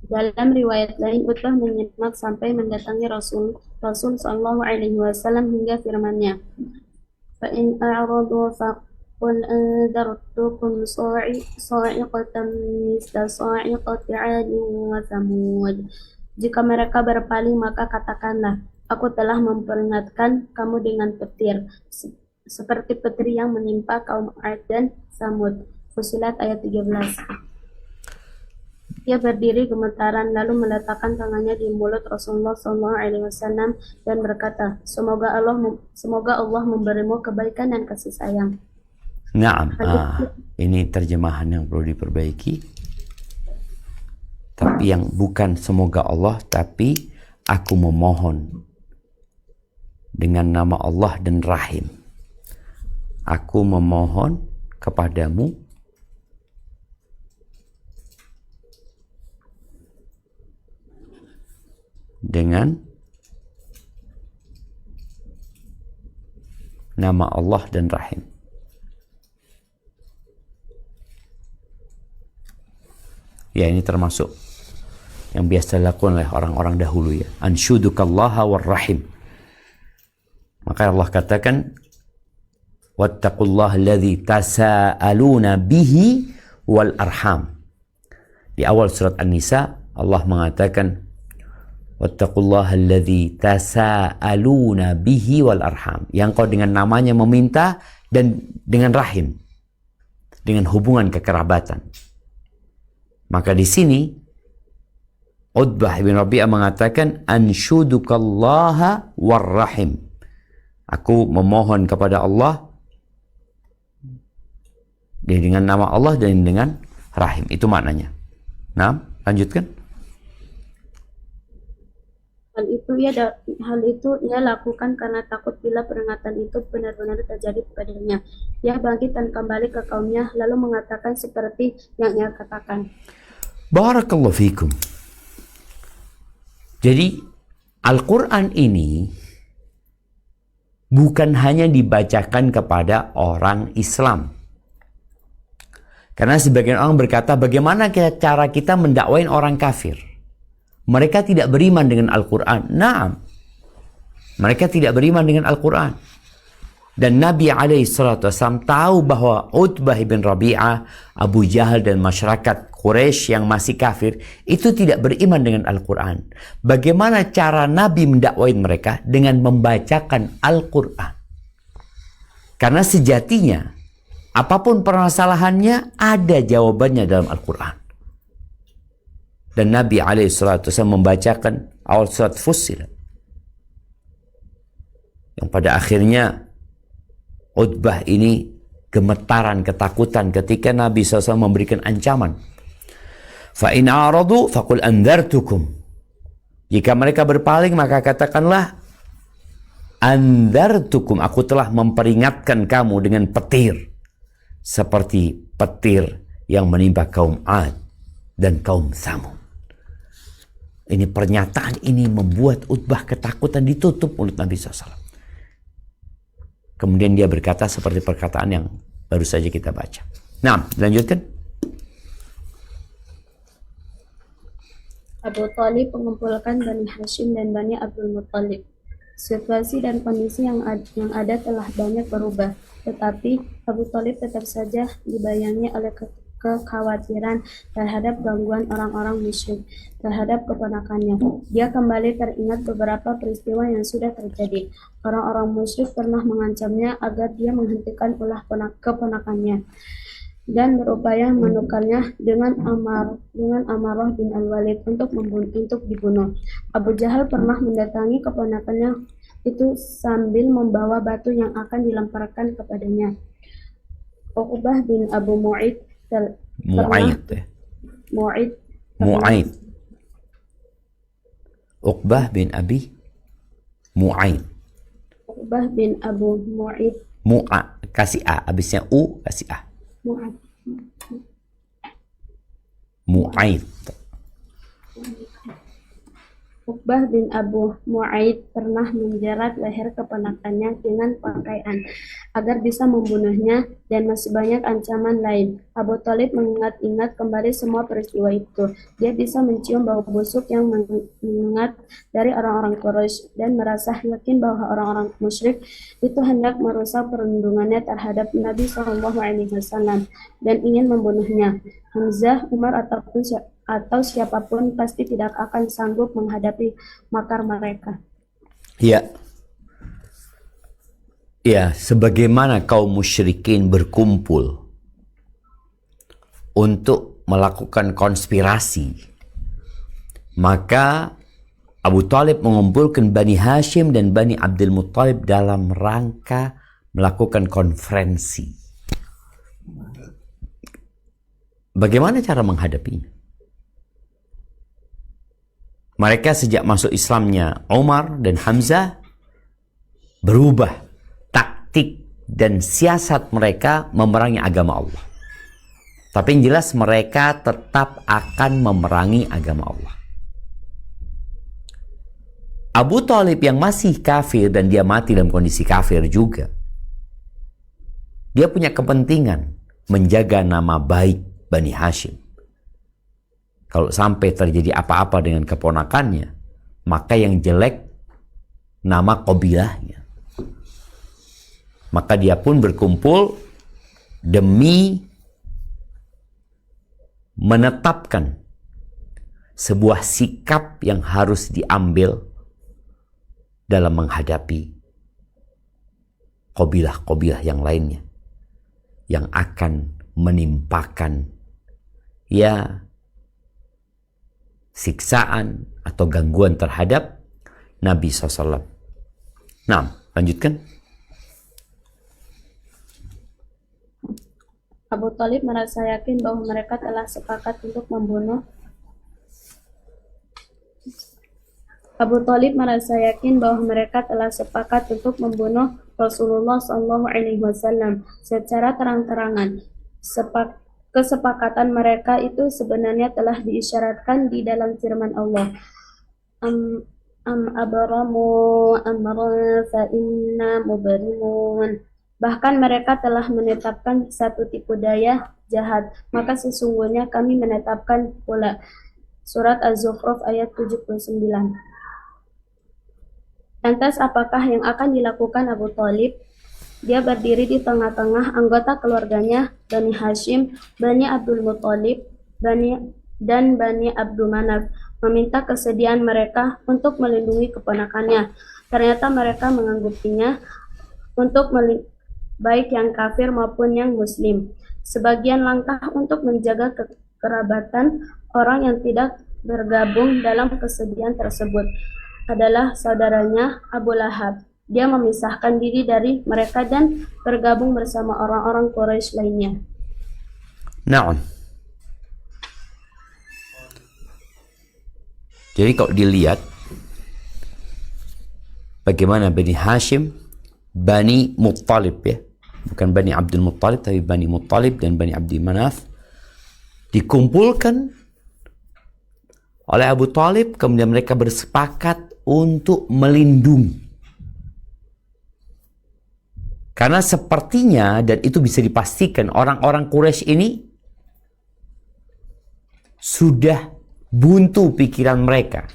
Dalam riwayat lain, Utbah menyimak sampai mendatangi Rasul Shallallahu Alaihi Wasallam hingga firman-Nya, "Fa'in a'radu faqul anzartukum sa'iqatan misla sa'iqati 'adin wa thamud." Jika mereka berpaling, maka katakanlah, aku telah memperingatkan kamu dengan petir, seperti petir yang menimpa kaum 'Ad dan Tsamud. Fussilat ayat 13. Dia berdiri gemetaran lalu meletakkan tangannya di mulut Rasulullah SAW dan berkata, semoga Allah memberimu kebaikan dan kasih sayang. Naam, ini terjemahan yang perlu diperbaiki. Tapi yang bukan semoga Allah, tapi aku memohon dengan nama Allah dan Rahim. Aku memohon kepadamu dengan nama Allah dan Rahim. Ya, ini termasuk yang biasa dilakukan oleh orang-orang dahulu ya. Anshudukallaha warrahim. Maka Allah katakan, wattaqullaha alladzi tasaaluna bihi wal arham. Di awal surat An-Nisa Allah mengatakan, wattaqullaha alladzi tasaaluna bihi wal arham. Yang kau dengan namanya meminta dan dengan rahim, dengan hubungan kekerabatan. Maka di sini Utbah bin Rabi'ah mengatakan, anshudukallaha warrahim. Aku memohon kepada Allah dengan nama Allah dan dengan rahim. Itu maknanya. Nah, lanjutkan. Hal itu ia lakukan karena takut bila peringatan itu benar-benar terjadi kepadanya. Ia bangkit dan kembali ke kaumnya lalu mengatakan seperti yang ia katakan. Barakallahu fikum. Jadi Al-Quran ini bukan hanya dibacakan kepada orang Islam. Karena sebagian orang berkata, bagaimana cara kita mendakwain orang kafir? Mereka tidak beriman dengan Al-Quran. Naam. Mereka tidak beriman dengan Al-Quran. Dan Nabi SAW tahu bahwa Utbah bin Rabi'ah, Abu Jahal dan masyarakat Quraisy yang masih kafir itu tidak beriman dengan Al-Quran. Bagaimana cara Nabi mendakwain mereka? Dengan membacakan Al-Quran. Karena sejatinya apapun permasalahannya ada jawabannya dalam Al-Quran. Dan Nabi SAW membacakan awal surat Fussilat, yang pada akhirnya Utbah ini gemetaran, ketakutan ketika Nabi SAW memberikan ancaman. Fa in a'radu faqul andzartukum. Jika mereka berpaling maka katakanlah andzartukum, aku telah memperingatkan kamu dengan petir seperti petir yang menimpa kaum Ad dan kaum Tsamud. Ini pernyataan ini membuat Utbah ketakutan, ditutup mulut Nabi SAW. Kemudian dia berkata seperti perkataan yang baru saja kita baca. Nah, lanjutkan. Abu Thalib mengumpulkan Bani Hashim dan Bani Abdul Muttalib. Situasi dan kondisi yang ada telah banyak berubah, tetapi Abu Thalib tetap saja dibayangi oleh kekhawatiran terhadap gangguan orang-orang musyrik terhadap keponakannya. Dia kembali teringat beberapa peristiwa yang sudah terjadi. Orang-orang musyrik pernah mengancamnya agar dia menghentikan ulah keponakannya dan berupaya menukarnya dengan Amarah bin Al-Walid untuk dibunuh. Abu Jahal pernah mendatangi keponakannya itu sambil membawa batu yang akan dilemparkan kepadanya. Uqbah bin Abu Mu'aid Uqbah bin Abi Mu'aid. Uqbah bin Abu Mu'aid. Kasih A, habisnya U kasih A. Mu'aid. Uqbah bin Abu Mu'aid pernah menjerat leher keponakannya dengan pakaian agar bisa membunuhnya dan masih banyak ancaman lain. Abu Thalib mengingat-ingat kembali semua peristiwa itu. Dia bisa mencium bau busuk yang menyengat dari orang-orang Quraisy dan merasa yakin bahwa orang-orang musyrik itu hendak merusak perlindungannya terhadap Nabi SAW dan ingin membunuhnya. Hamzah, Umar atau siapapun pasti tidak akan sanggup menghadapi makar mereka. Ya. Ya, sebagaimana kaum musyrikin berkumpul untuk melakukan konspirasi, maka Abu Thalib mengumpulkan Bani Hashim dan Bani Abdul Muttalib dalam rangka melakukan konferensi. Bagaimana cara menghadapinya? Mereka sejak masuk Islamnya Umar dan Hamzah berubah taktik dan siasat mereka memerangi agama Allah. Tapi yang jelas mereka tetap akan memerangi agama Allah. Abu Thalib yang masih kafir dan dia mati dalam kondisi kafir juga, Dia punya kepentingan menjaga nama baik Bani Hashim. Kalau sampai terjadi apa-apa dengan keponakannya, maka yang jelek nama qabilahnya. Maka dia pun berkumpul demi menetapkan sebuah sikap yang harus diambil dalam menghadapi qabilah-qabilah yang lainnya yang akan menimpakan siksaan atau gangguan terhadap Nabi SAW. Nah, lanjutkan. Abu Thalib merasa yakin bahwa mereka telah sepakat untuk membunuh Rasulullah SAW secara terang-terangan. Kesepakatan mereka itu sebenarnya telah diisyaratkan di dalam firman Allah. Abramu amran fa inna mubrimun. Bahkan mereka telah menetapkan satu tipu daya jahat, maka sesungguhnya kami menetapkan pula. Surat Az-Zukhruf ayat 79. Lantas apakah yang akan dilakukan Abu Thalib? Dia berdiri di tengah-tengah anggota keluarganya, Bani Hashim, Bani Abdul Muthalib, dan Bani Abdul Manaf, meminta kesediaan mereka untuk melindungi keponakannya. Ternyata mereka menganggupinya untuk baik yang kafir maupun yang muslim. Sebagian langkah untuk menjaga kekerabatan orang yang tidak bergabung dalam kesedihan tersebut adalah saudaranya Abu Lahab. Dia memisahkan diri dari mereka dan bergabung bersama orang-orang Quraisy lainnya. Nah, jadi kalau dilihat bagaimana Bani Hashim, Bani Muttalib bukan Bani Abdul Muttalib tapi Bani Muttalib dan Bani Abdi Manaf dikumpulkan oleh Abu Thalib, kemudian mereka bersepakat untuk melindungi. Karena sepertinya, dan itu bisa dipastikan, orang-orang Quraisy ini sudah buntu pikiran mereka.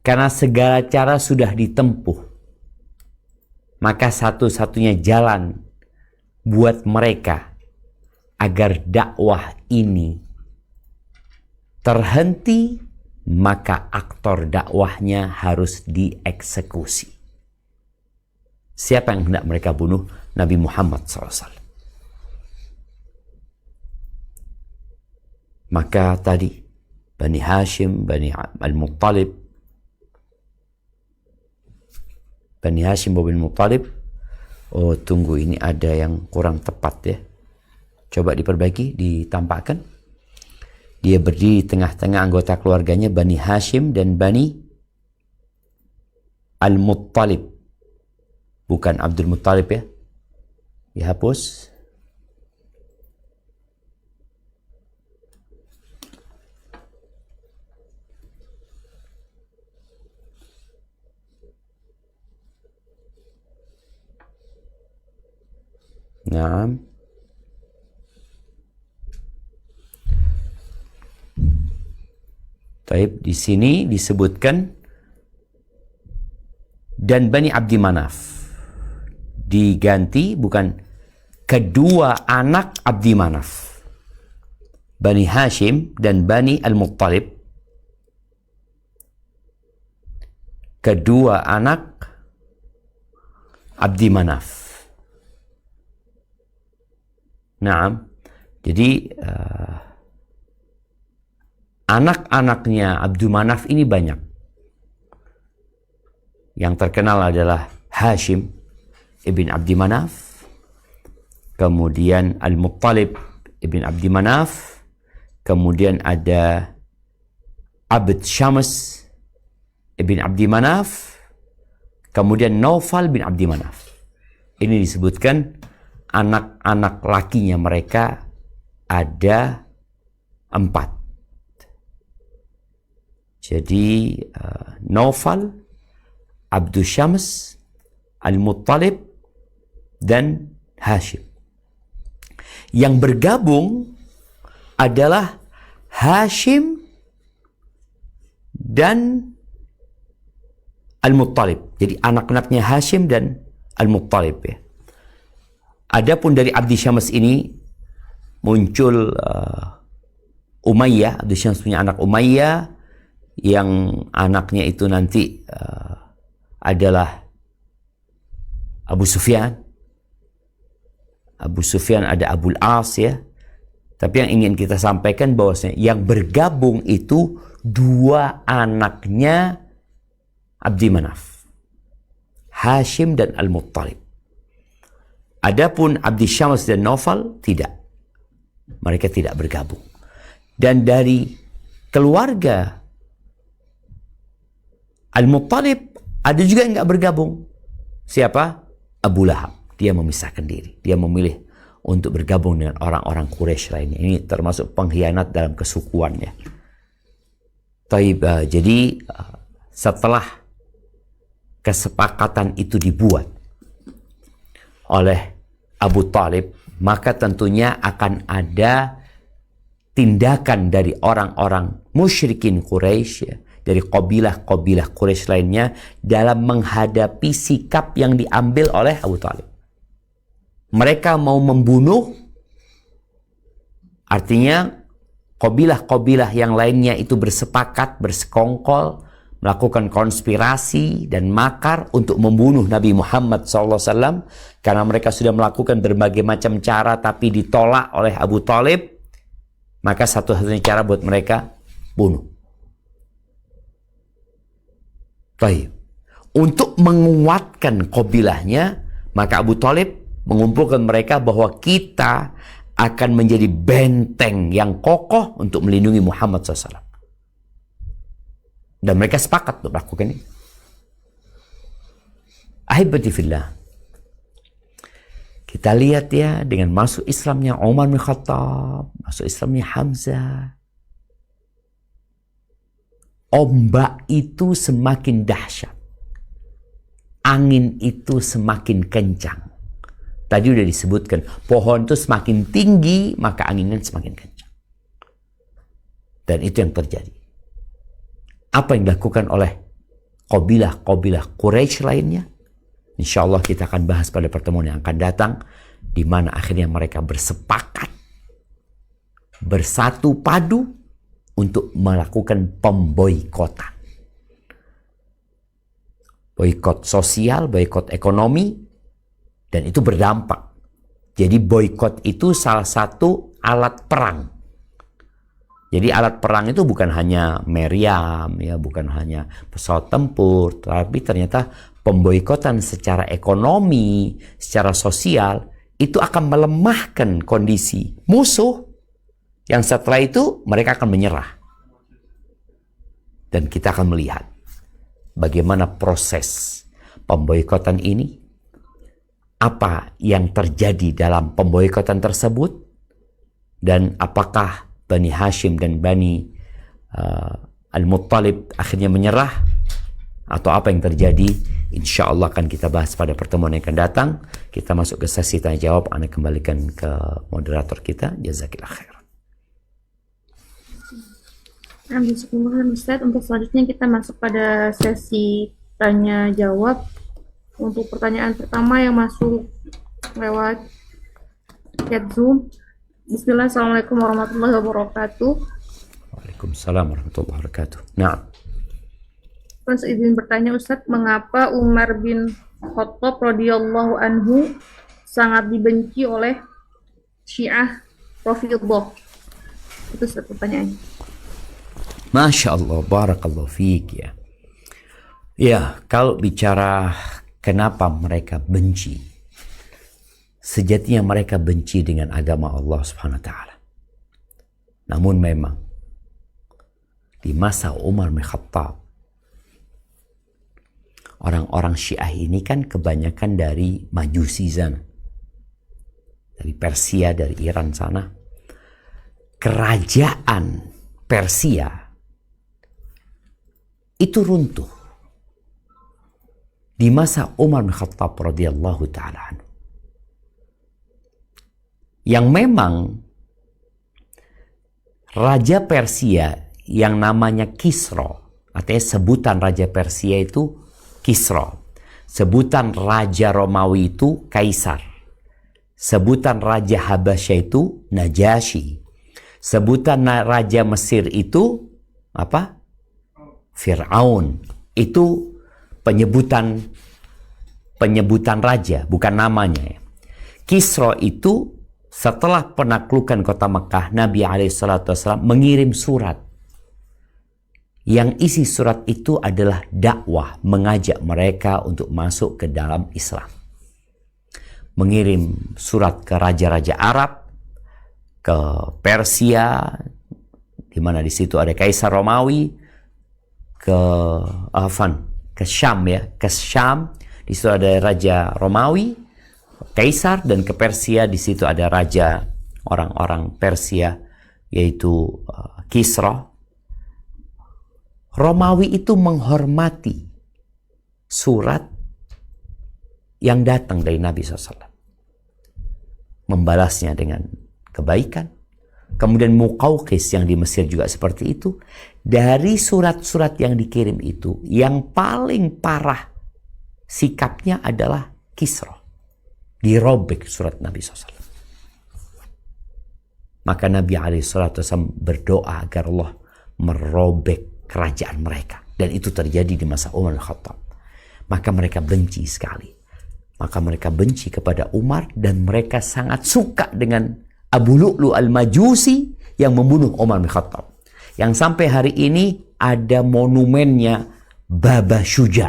Karena segala cara sudah ditempuh. Maka satu-satunya jalan buat mereka agar dakwah ini terhenti, maka aktor dakwahnya harus dieksekusi. Siapa yang hendak mereka bunuh? Nabi Muhammad SAW. Maka tadi Bani Hashim, Bani Al-Muttalib, Bani Hashim, Bani Muttalib. Oh, tunggu, ini ada yang kurang tepat ya. Coba diperbaiki, ditampakkan. Dia berdiri di tengah-tengah anggota keluarganya, Bani Hashim dan Bani Al-Muttalib. Bukan Abdul Muttalib ya. Dihapus. Nah. Taib, di sini disebutkan dan Bani Abdi Manaf. Diganti bukan kedua anak Abdi Manaf. Bani Hashim dan Bani Al-Muttalib. Kedua anak Abdi Manaf. Nah, jadi anak-anaknya Abdul Manaf ini banyak. Yang terkenal adalah Hashim ibn Abdi Manaf, kemudian Al-Muttalib ibn Abdi Manaf, kemudian ada Abd Syams ibn Abdi Manaf, kemudian Naufal bin Abdi Manaf. Ini disebutkan anak-anak lakinya mereka ada 4. Jadi Naufal, Abdul Syams, Al-Muttalib, dan Hashim. Yang bergabung adalah Hashim dan Al-Muttalib. Jadi anak-anaknya Hashim dan Al-Muttalib ya. Adapun dari Abdi Syams ini muncul Umayyah. Abdi Syams punya anak Umayyah yang anaknya itu nanti adalah Abu Sufyan. Abu Sufyan ada Abul As ya. Tapi yang ingin kita sampaikan bahwasanya yang bergabung itu dua anaknya Abdi Manaf, Hashim dan Al-Muttalib. Adapun Abdi Syams dan Naufal tidak. Mereka tidak bergabung. Dan dari keluarga Al-Muttalib ada juga yang nggak bergabung. Siapa? Abu Lahab. Dia memisahkan diri. Dia memilih untuk bergabung dengan orang-orang Quraisy lainnya. Ini termasuk pengkhianat dalam kesukuannya. Jadi setelah kesepakatan itu dibuat oleh Abu Talib, maka tentunya akan ada tindakan dari orang-orang musyrikin Quraisy ya, dari kabilah-kabilah Quraisy lainnya dalam menghadapi sikap yang diambil oleh Abu Talib. Mereka mau membunuh, artinya kabilah-kabilah yang lainnya itu bersepakat, bersekongkol, melakukan konspirasi dan makar untuk membunuh Nabi Muhammad SAW karena mereka sudah melakukan berbagai macam cara tapi ditolak oleh Abu Talib. Maka satu-satunya cara buat mereka bunuh. Baik. Untuk menguatkan kabilahnya, maka Abu Talib mengumpulkan mereka bahwa kita akan menjadi benteng yang kokoh untuk melindungi Muhammad SAW. Dan mereka sepakat untuk melakukan ini. Ahibati fillah. Kita lihat ya, dengan masuk Islamnya Umar bin Khattab, masuk Islamnya Hamzah, ombak itu semakin dahsyat. Angin itu semakin kencang. Tadi udah disebutkan, pohon itu semakin tinggi, maka anginnya semakin kencang. Dan itu yang terjadi. Apa yang dilakukan oleh kabilah-kabilah Quraisy lainnya? Insya Allah kita akan bahas pada pertemuan yang akan datang, di mana akhirnya mereka bersepakat, bersatu padu untuk melakukan pemboikotan. Boikot sosial, boikot ekonomi, dan itu berdampak. Jadi boikot itu salah satu alat perang. Jadi alat perang itu bukan hanya meriam, ya, bukan hanya pesawat tempur, tapi ternyata pemboikotan secara ekonomi, secara sosial, itu akan melemahkan kondisi musuh, yang setelah itu mereka akan menyerah. Dan kita akan melihat bagaimana proses pemboikotan ini, apa yang terjadi dalam pemboikotan tersebut, dan apakah Bani Hashim dan Bani Al-Muttalib akhirnya menyerah atau apa yang terjadi. Insya Allah akan kita bahas pada pertemuan yang akan datang. Kita masuk ke sesi tanya jawab. Anda kembalikan ke moderator kita. Jazakillah khair. Ustaz, untuk selanjutnya kita masuk pada sesi tanya jawab. Untuk pertanyaan pertama yang masuk lewat chat Zoom. Bismillah, Assalamualaikum warahmatullahi wabarakatuh. Waalaikumsalam warahmatullahi wabarakatuh. Nah, Terus izin bertanya Ustaz, mengapa Umar bin Khattab radhiyallahu anhu sangat dibenci oleh Syiah Rafidhah? Itu Ustaz pertanyaannya. Masya Allah, barakallahu fiik ya. Ya, kalau bicara kenapa mereka benci, sejatinya mereka benci dengan agama Allah Subhanahu wa taala. Namun memang di masa Umar bin Khattab, orang-orang Syiah ini kan kebanyakan dari Majusi sana, dari Persia, dari Iran sana. Kerajaan Persia itu runtuh di masa Umar bin Khattab radhiyallahu taala anhu. yang memang Raja Persia yang namanya Kisra, artinya sebutan Raja Persia itu Kisra, sebutan Raja Romawi itu Kaisar, sebutan Raja Habasya itu Najasyi, sebutan Raja Mesir itu apa? Fir'aun. Itu penyebutan raja, bukan namanya. Kisra itu setelah penaklukan kota Mekah, Nabi SAW mengirim surat. Yang isi surat itu adalah dakwah, mengajak mereka untuk masuk ke dalam Islam. Mengirim surat ke raja-raja Arab, ke Persia, di mana di situ ada Kaisar Romawi, ke Syam ya, ke Syam, di situ ada Raja Romawi, Kaisar, dan ke Persia, di situ ada raja orang-orang Persia, yaitu Kisra. Romawi itu menghormati surat yang datang dari Nabi SAW. Membalasnya dengan kebaikan. Kemudian Muqawqis yang di Mesir juga seperti itu. Dari surat-surat yang dikirim itu, yang paling parah sikapnya adalah Kisra. Dirobek surat Nabi SAW. Maka Nabi SAW berdoa agar Allah merobek kerajaan mereka. Dan itu terjadi di masa Umar Al-Khattab. Maka mereka benci sekali. Maka mereka benci kepada Umar, dan mereka sangat suka dengan Abu Lu'lu al-Majusi yang membunuh Umar bin Khattab. Yang sampai hari ini ada monumennya Baba Syuja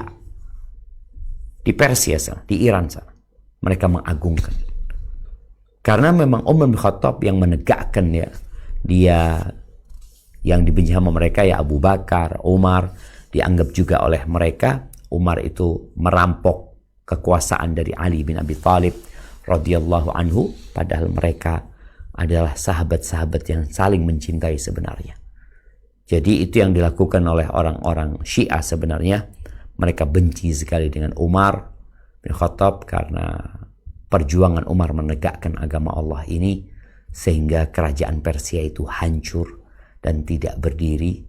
di Persia sana, di Iran sana. Mereka mengagungkan. Karena memang Umar bin Khattab yang menegakkan ya, dia yang dibenci sama mereka ya Abu Bakar, Umar, dianggap juga oleh mereka Umar itu merampok kekuasaan dari Ali bin Abi Thalib radhiyallahu anhu, padahal mereka adalah sahabat-sahabat yang saling mencintai sebenarnya. Jadi itu yang dilakukan oleh orang-orang Syiah sebenarnya. Mereka benci sekali dengan Umar bin Khattab karena perjuangan Umar menegakkan agama Allah ini, sehingga kerajaan Persia itu hancur dan tidak berdiri.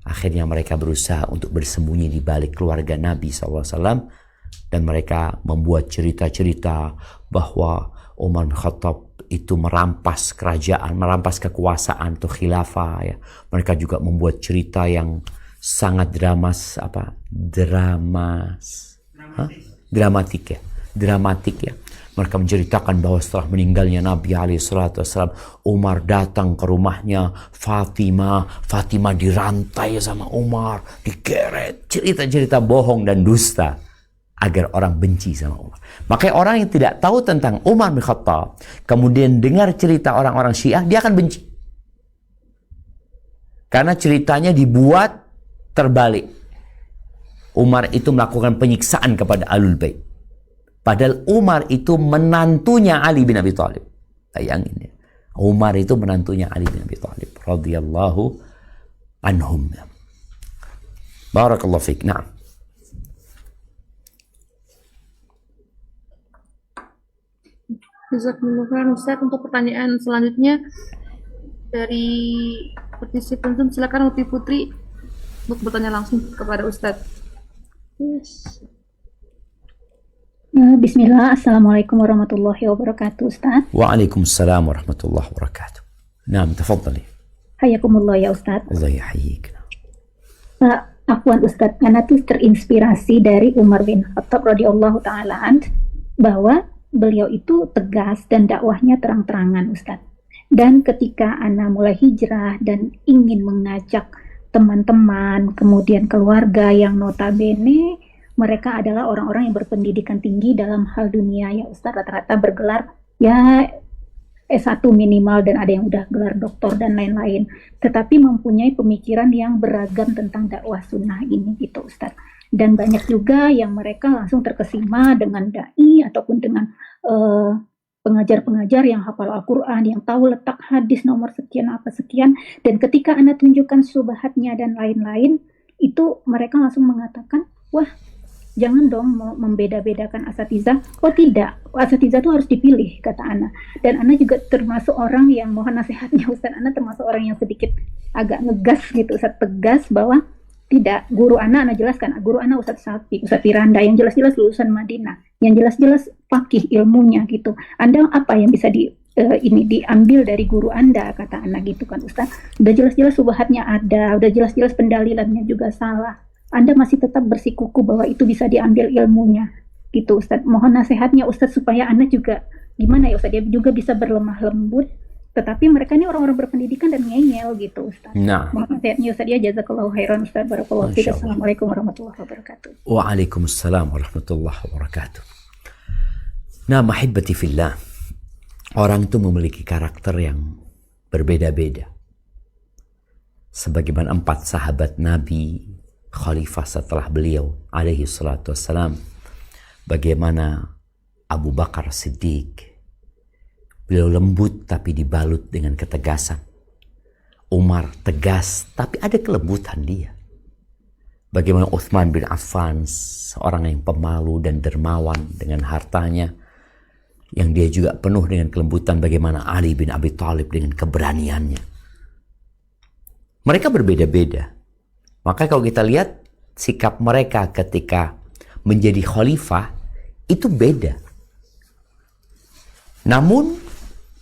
Akhirnya mereka berusaha untuk bersembunyi di balik keluarga Nabi SAW, dan mereka membuat cerita-cerita bahwa Umar bin Khattab itu merampas kerajaan, merampas kekuasaan atau khilafah ya. Mereka juga membuat cerita yang sangat dramatik ya. Mereka menceritakan bahwa setelah meninggalnya Nabi SAW, Umar datang ke rumahnya Fatimah dirantai sama Umar, digeret, cerita-cerita bohong dan dusta agar orang benci sama Umar. Makanya orang yang tidak tahu tentang Umar bin Khattab, kemudian dengar cerita orang-orang Syiah, dia akan benci. Karena ceritanya dibuat terbalik. Umar itu melakukan penyiksaan kepada Ahlul Bait. Padahal Umar itu menantunya Ali bin Abi Thalib. Bayangin ya. Umar itu menantunya Ali bin Abi Thalib radhiyallahu anhum. Barakallahu fiik. Nah. Jazakumullah khairan Ustaz. Untuk pertanyaan selanjutnya dari partisipan Zoom, silakan Uti Putri untuk bertanya langsung kepada Ustaz. Bismillah, Assalamualaikum warahmatullahi wabarakatuh Ustaz. Waalaikumsalam warahmatullahi wabarakatuh. Naam, tafadhali. Hayakumullah ya Ustaz. Allah yahyik. Afwan Ustaz, karena tuh terinspirasi dari Umar bin Khattab radhiyallahu ta'ala bahwa beliau itu tegas dan dakwahnya terang-terangan Ustaz. Dan ketika Ana mulai hijrah dan ingin mengajak teman-teman, kemudian keluarga yang notabene mereka adalah orang-orang yang berpendidikan tinggi dalam hal dunia ya Ustaz, rata-rata bergelar ya S1 minimal dan ada yang udah gelar doktor dan lain-lain, tetapi mempunyai pemikiran yang beragam tentang dakwah sunnah ini gitu Ustaz. Dan banyak juga yang mereka langsung terkesima dengan dai ataupun dengan pengajar-pengajar yang hafal Al-Quran, yang tahu letak hadis nomor sekian apa sekian, dan ketika Anda tunjukkan syubhatnya dan lain-lain, itu mereka langsung mengatakan, wah jangan dong mau membeda-bedakan asatidzah. Oh tidak, asatidzah itu harus dipilih, kata Ana. Dan Ana juga termasuk orang yang, mohon nasihatnya Ustaz, Ana termasuk orang yang sedikit agak ngegas gitu, Ustaz, tegas bahwa tidak, guru Ana jelaskan, guru Ana Ustaz Safi, Ustaz Firanda, yang jelas-jelas lulusan Madinah, yang jelas-jelas fakih ilmunya gitu. Anda apa yang bisa ini diambil dari guru Anda, kata Ana gitu kan Ustaz. Udah jelas-jelas subhatnya ada, udah jelas-jelas pendalilannya juga salah. Anda masih tetap bersikuku bahwa itu bisa diambil ilmunya gitu Ustaz. Mohon nasihatnya Ustaz supaya Anda juga gimana ya Ustaz, dia juga bisa berlemah lembut, tetapi mereka ini orang-orang berpendidikan dan ngeyel gitu Ustaz. Nah, Mohon nasihatnya Ustaz, ya jazakallahu khairan Ustaz, barakallahu fiik. Masya Allah. Assalamualaikum warahmatullahi wabarakatuh. Waalaikumsalam warahmatullahi wabarakatuh. Nah, mahibati fillah, orang itu memiliki karakter yang berbeda-beda. Sebagaimana 4 sahabat Nabi khalifah setelah beliau alaihi salatu wassalam, bagaimana Abu Bakar Siddiq, beliau lembut tapi dibalut dengan ketegasan. Umar tegas tapi ada kelembutan dia. Bagaimana Uthman bin Affan, seorang yang pemalu dan dermawan dengan hartanya, yang dia juga penuh dengan kelembutan. Bagaimana Ali bin Abi Thalib dengan keberaniannya. Mereka berbeda-beda. Maka kalau kita lihat sikap mereka ketika menjadi khalifah itu beda. Namun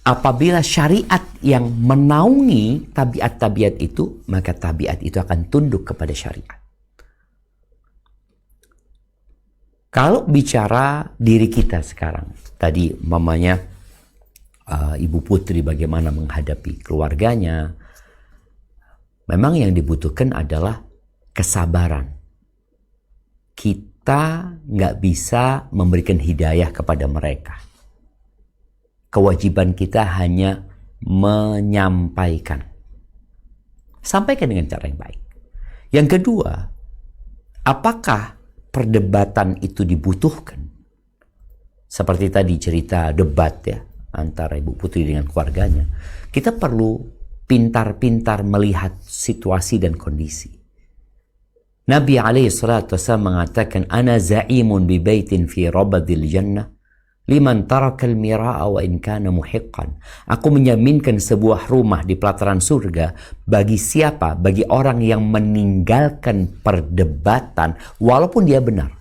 apabila syariat yang menaungi tabiat-tabiat itu, maka tabiat itu akan tunduk kepada syariat. Kalau bicara diri kita sekarang, tadi mamanya Ibu Putri bagaimana menghadapi keluarganya, memang yang dibutuhkan adalah kesabaran. Kita nggak bisa memberikan hidayah kepada mereka. Kewajiban kita hanya menyampaikan. Sampaikan dengan cara yang baik. Yang kedua, apakah perdebatan itu dibutuhkan? Seperti tadi cerita debat ya antara Ibu Putri dengan keluarganya. Kita perlu pintar-pintar melihat situasi dan kondisi. Nabi alaihi salatu wasallam mengatakan, "Ana za'imun bi baitin fi rabadil jannah liman taraka al-mira'a wa in kana muhiqqan." Aku menjaminkan sebuah rumah di pelataran surga bagi siapa? Bagi orang yang meninggalkan perdebatan walaupun dia benar.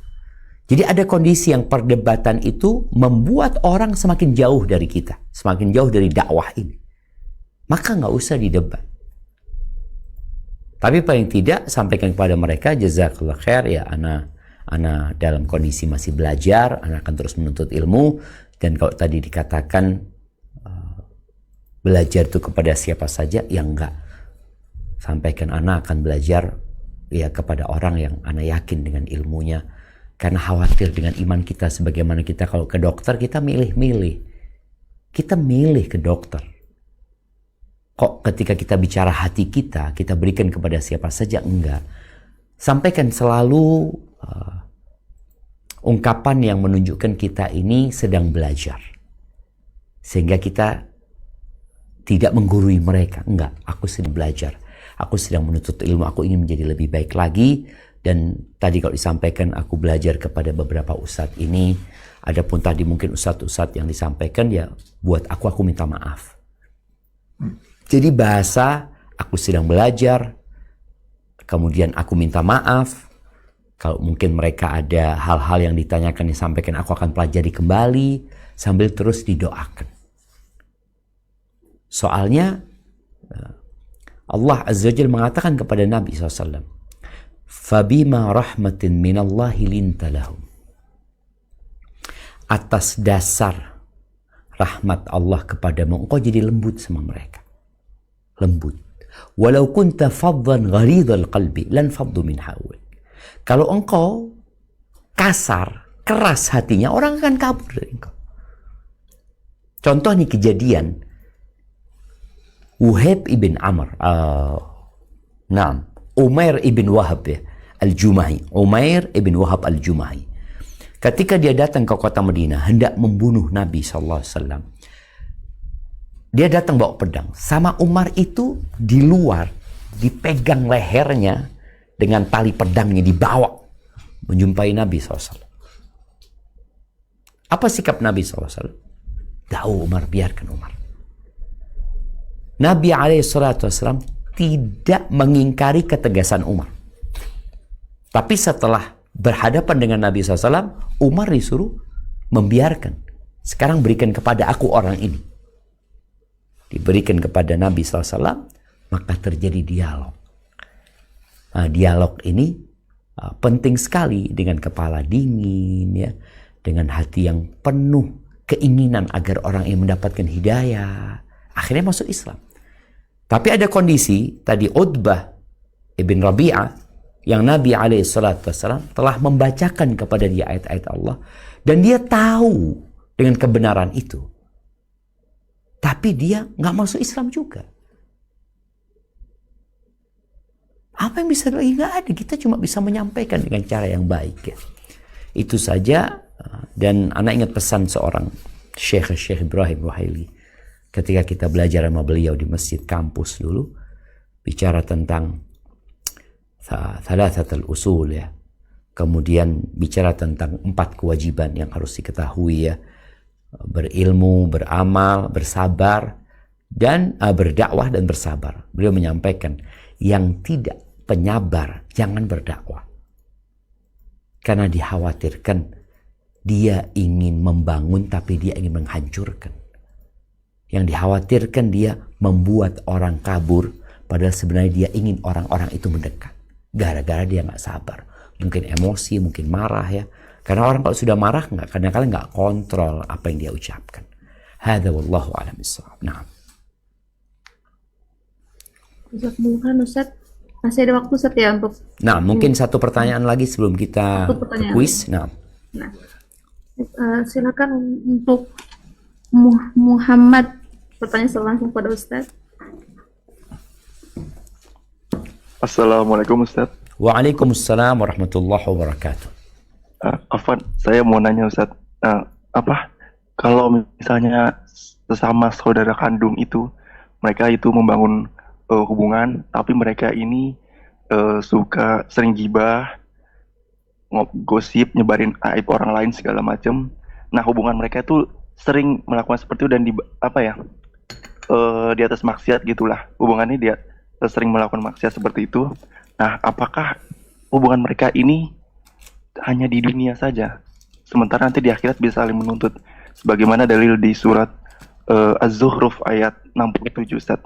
Jadi ada kondisi yang perdebatan itu membuat orang semakin jauh dari kita, semakin jauh dari dakwah ini. Maka nggak usah didebat. Tapi paling tidak sampaikan kepada mereka, jazakallah khair ya, ana dalam kondisi masih belajar, ana akan terus menuntut ilmu. Dan kalau tadi dikatakan belajar itu kepada siapa saja, ya enggak. Sampaikan ana akan belajar ya kepada orang yang ana yakin dengan ilmunya. Karena khawatir dengan iman kita, sebagaimana kita kalau ke dokter kita milih-milih. Kita milih ke dokter. Kok ketika kita bicara hati kita berikan kepada siapa saja? Enggak. Sampaikan selalu ungkapan yang menunjukkan kita ini sedang belajar. Sehingga kita tidak menggurui mereka. Enggak, aku sedang belajar. Aku sedang menuntut ilmu, aku ingin menjadi lebih baik lagi. Dan tadi kalau disampaikan aku belajar kepada beberapa ustadz ini. Adapun tadi mungkin ustadz-ustadz yang disampaikan, ya buat aku minta maaf. Jadi bahasa aku sedang belajar, kemudian aku minta maaf. Kalau mungkin mereka ada hal-hal yang ditanyakan disampaikan, aku akan pelajari kembali sambil terus didoakan. Soalnya Allah Azza wa Jalla mengatakan kepada Nabi SAW, "Fabima rahmatin minallahi linta lahum." Atas dasar rahmat Allah kepadamu, engkau jadi lembut sama mereka. Lembut. Walau kunta faddan gharidhal qalbi lan faddu min hawlik. Kalau engkau kasar, keras hatinya, orang akan kabur dari engkau. Contoh nih kejadian Wahab ibn Amr, Umair ibn Wahab ya, Al-Jumahi. Umair ibn Wahab Al-Jumahi. Ketika dia datang ke kota Madinah hendak membunuh Nabi SAW, dia datang bawa pedang. Sama Umar itu di luar, dipegang lehernya dengan tali pedangnya, dibawa menjumpai Nabi SAW. Apa sikap Nabi SAW? Da'u Umar, biarkan Umar. Nabi SAW tidak mengingkari ketegasan Umar. Tapi setelah berhadapan dengan Nabi SAW, Umar disuruh membiarkan. Sekarang berikan kepada aku orang ini. Diberikan kepada Nabi SAW, maka terjadi dialog. Nah, dialog ini penting sekali, dengan kepala dingin, ya, dengan hati yang penuh keinginan agar orang yang mendapatkan hidayah akhirnya masuk Islam. Tapi ada kondisi tadi, Utbah ibn Rabi'ah yang Nabi SAW telah membacakan kepada dia ayat-ayat Allah dan dia tahu dengan kebenaran itu, tapi dia nggak masuk Islam juga. Apa yang bisa lagi? Nggak ada. Kita cuma bisa menyampaikan dengan cara yang baik, ya. Itu saja. Dan anak ingat pesan seorang Syekh Ibrahim Ruhaili ketika kita belajar sama beliau di masjid kampus dulu, bicara tentang thalathatul usul, ya. Kemudian bicara tentang 4 kewajiban yang harus diketahui, ya. Berilmu, beramal, bersabar, dan berdakwah dan bersabar. Beliau menyampaikan, yang tidak penyabar jangan berdakwah. Karena dikhawatirkan dia ingin membangun tapi dia ingin menghancurkan. Yang dikhawatirkan dia membuat orang kabur padahal sebenarnya dia ingin orang-orang itu mendekat. Gara-gara dia nggak sabar. Mungkin emosi, mungkin marah, ya. Karena orang kalau sudah marah kadang-kadang nggak kontrol apa yang dia ucapkan. Hadza wallahu a'lam bissawab. Nah. Jazakumullah Ustaz. Masih ada waktu Ustaz ya untuk. Nah, mungkin satu pertanyaan lagi sebelum kita kuis. Nah. Silakan untuk Muhammad pertanyaan langsung pada Ustaz. Assalamualaikum Ustaz. Waalaikumsalam warahmatullahi wabarakatuh. Afwan, saya mau nanya Ustaz, kalau misalnya sesama saudara kandung itu, mereka itu membangun hubungan, tapi mereka ini suka sering gibah, gosip, nyebarin aib orang lain segala macam. Nah, hubungan mereka itu sering melakukan seperti itu dan di atas maksiat gitulah. Hubungannya dia sering melakukan maksiat seperti itu. Nah, apakah hubungan mereka ini hanya di dunia saja, sementara nanti di akhirat bisa saling menuntut, sebagaimana dalil di surat Az-Zukhruf ayat 67 Ustaz.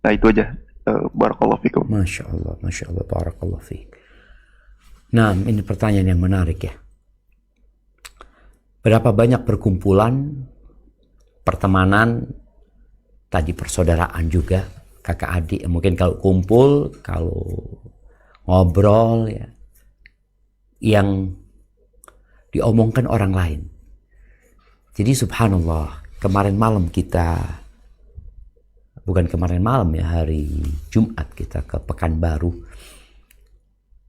Nah, itu aja. Barakallahu fikum. Masya Allah, barakallahu fiik. Nah, ini pertanyaan yang menarik, ya. Berapa banyak perkumpulan, pertemanan, tadi persaudaraan juga, kakak adik, mungkin kalau kumpul, kalau ngobrol, ya, yang diomongkan orang lain. Jadi subhanallah, kemarin malam hari Jumat kita ke Pekanbaru.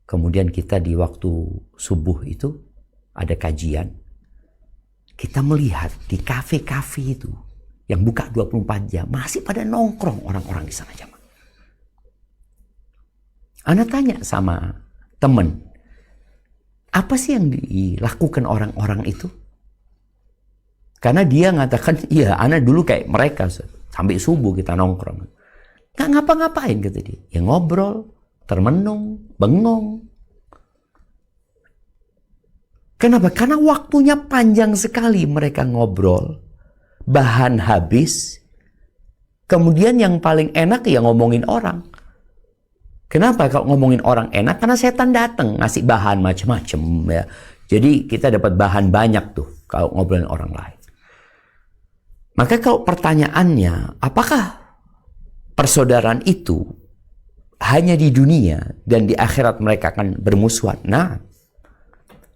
Kemudian kita di waktu subuh itu ada kajian. Kita melihat di kafe-kafe itu yang buka 24 jam masih pada nongkrong orang-orang di sana, jamaah. Ana tanya sama temen, apa sih yang dilakukan orang-orang itu? Karena dia ngatakan, iya, ana dulu kayak mereka, sampai subuh kita nongkrong. Nggak ngapa-ngapain, kata dia. Ya ngobrol, termenung, bengong. Kenapa? Karena waktunya panjang sekali mereka ngobrol. Bahan habis. Kemudian yang paling enak ya ngomongin orang. Kenapa kalau ngomongin orang enak? Karena setan datang ngasih bahan macam-macam, ya. Jadi kita dapat bahan banyak tuh kalau ngobrolin orang lain. Maka kalau pertanyaannya, apakah persaudaraan itu hanya di dunia dan di akhirat mereka akan bermusuhan? Nah,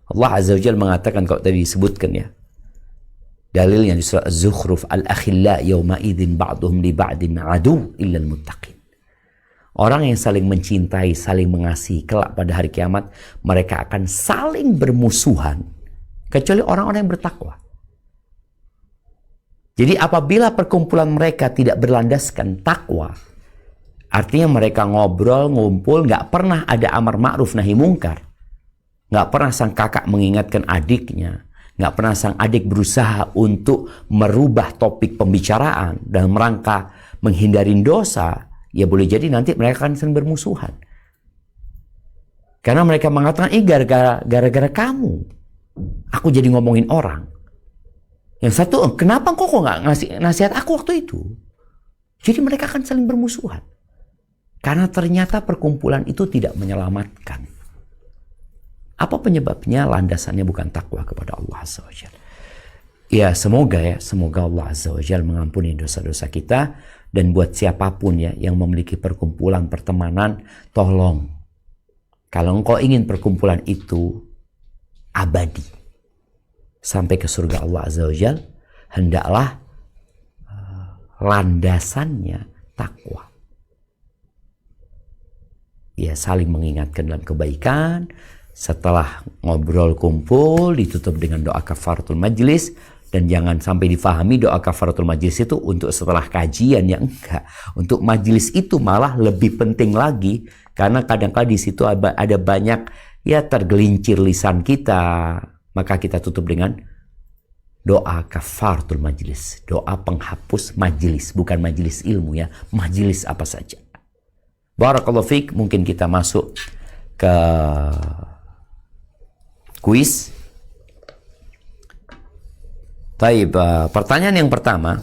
Allah Azza wa Jalla mengatakan, kalau tadi disebutkan, ya, dalilnya di surah Az-Zukhruf, al-akhilla yawma idzin ba'duhum li ba'din adu illa al-muttaqin. Orang yang saling mencintai, saling mengasihi, kelak pada hari kiamat mereka akan saling bermusuhan kecuali orang-orang yang bertakwa. Jadi apabila perkumpulan mereka tidak berlandaskan takwa, artinya mereka ngobrol, ngumpul, nggak pernah ada amar ma'ruf nahi mungkar, Nggak pernah sang kakak mengingatkan adiknya. Nggak pernah sang adik berusaha untuk merubah topik pembicaraan dalam rangka menghindari dosa. Ya boleh jadi nanti mereka akan sering bermusuhan. Karena mereka mengatakan, gara-gara kamu aku jadi ngomongin orang. Yang satu, kenapa kok nggak ngasih nasihat aku waktu itu? Jadi mereka akan saling bermusuhan. Karena ternyata perkumpulan itu tidak menyelamatkan. Apa penyebabnya? Landasannya bukan takwa kepada Allah Azza wa Jalla. Ya semoga Allah Azza wa Jalla mengampuni dosa-dosa kita. Dan buat siapapun ya yang memiliki perkumpulan pertemanan, tolong. Kalau engkau ingin perkumpulan itu abadi sampai ke surga Allah Azza wa Jalla, hendaklah landasannya takwa. Ya saling mengingatkan dalam kebaikan. Setelah ngobrol kumpul ditutup dengan doa kafaratul majlis. Dan jangan sampai difahami doa kafaratul majlis itu untuk setelah kajian, ya enggak. Untuk majlis itu malah lebih penting lagi. Karena kadang-kadang di situ ada banyak ya tergelincir lisan kita. Maka kita tutup dengan doa kafaratul majlis. Doa penghapus majlis. Bukan majlis ilmu ya. Majlis apa saja. Barakallahu fiik. Mungkin kita masuk ke kuis. Baik, pertanyaan yang pertama.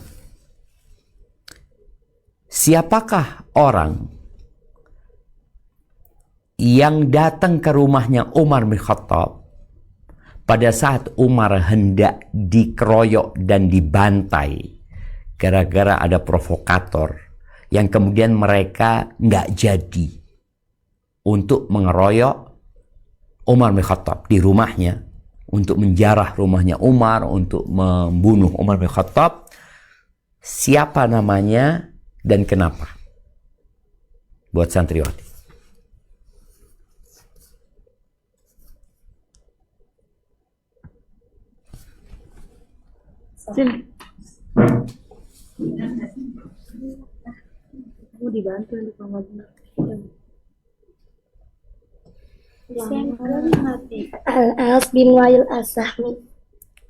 Siapakah orang yang datang ke rumahnya Umar bin Khattab pada saat Umar hendak dikeroyok dan dibantai gara-gara ada provokator yang kemudian mereka nggak jadi untuk mengeroyok Umar bin Khattab di rumahnya, untuk menjarah rumahnya Umar, untuk membunuh Umar bin Khattab. Siapa namanya dan kenapa? Buat santriwati. Sini. Aku dibantu di pengadilan. Al-As bin Wa'il As-Sahmi.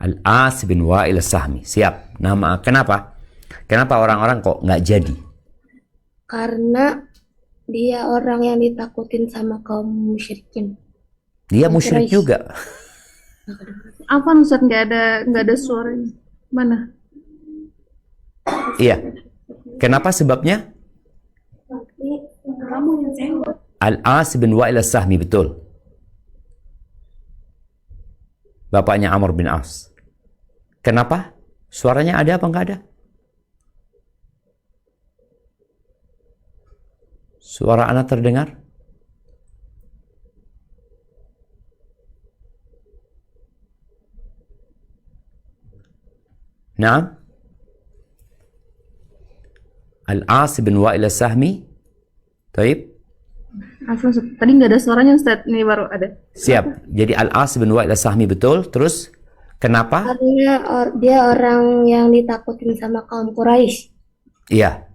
Al-As bin Wa'il As-Sahmi. Siap. Nama kenapa? Kenapa orang-orang kok nggak jadi? Karena dia orang yang ditakutin sama kaum musyrikin. Dia musyrik Quraisy. juga. Apa Ustaz, nggak ada suaranya? Mana? Iya. Kenapa sebabnya? Kamu yang senggol. Al-As bin Wa'il As-Sahmi, betul. Bapaknya Amr bin As. Kenapa? Suaranya ada apa enggak ada? Suara anak terdengar? Naam. Al-As bin Wa'il As-Sahmi. Taib. Afwan, Ustaz. Tadi nggak ada suaranya Ustaz, ini baru ada. Siap. Jadi Al-As bin Wa'il As-Sahmi, betul. Terus kenapa? Karena dia orang yang ditakutin sama kaum Quraisy. Iya.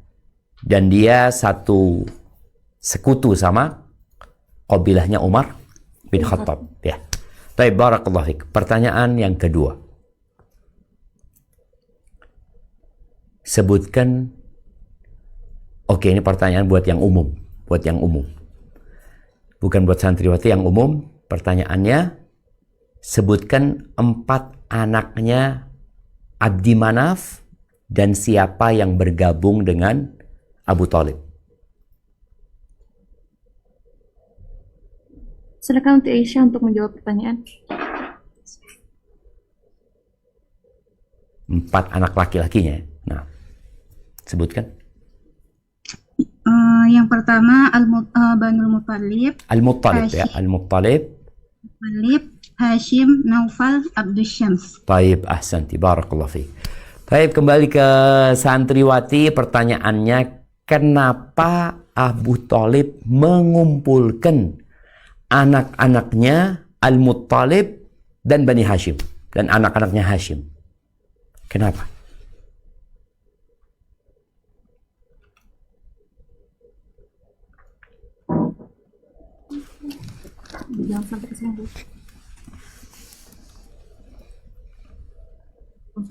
Dan dia satu sekutu sama qabilahnya Umar bin Khattab. Ya. Baik, barakallahu fiik. Pertanyaan yang kedua. Sebutkan. Oke, ini pertanyaan buat yang umum. Buat yang umum. Bukan buat santriwati, yang umum. Pertanyaannya, sebutkan 4 anaknya Abdi Manaf dan siapa yang bergabung dengan Abu Thalib. Silakan untuk Aisyah untuk menjawab pertanyaan. 4 anak laki-lakinya. Nah, sebutkan. Yang pertama Banul Muthalib, Al-Muttalib ya, Al-Muttalib. Hashim, Naufal, Abdus Syams. Taib, ahsanti, barakallahu fiik. Taib, kembali ke santriwati. Pertanyaannya, kenapa Abu Thalib mengumpulkan anak-anaknya Al-Muttalib dan Bani Hashim dan anak-anaknya Hashim? Kenapa? Jangan sampai ke sana.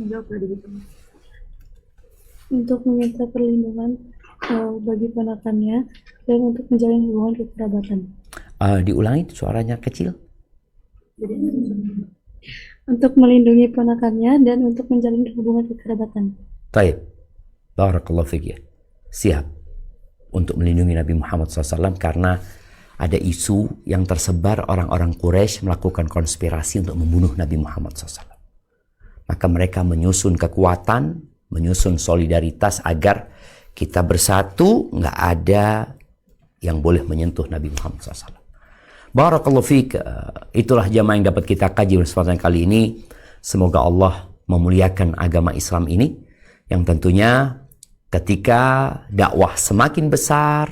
Menjawab tadi gitu. Untuk meminta perlindungan bagi ponakannya dan untuk menjalin hubungan kekerabatan. Diulangi suaranya kecil. Untuk melindungi ponakannya dan untuk menjalin hubungan kekerabatan. Baik. Barakallahu fiik ya. Siap untuk melindungi Nabi Muhammad SAW karena ada isu yang tersebar orang-orang Quraisy melakukan konspirasi untuk membunuh Nabi Muhammad SAW. Maka mereka menyusun kekuatan, menyusun solidaritas agar kita bersatu, nggak ada yang boleh menyentuh Nabi Muhammad SAW. Barakallahu fiik. Itulah jamaah yang dapat kita kaji pada kesempatan kali ini. Semoga Allah memuliakan agama Islam ini, yang tentunya ketika dakwah semakin besar,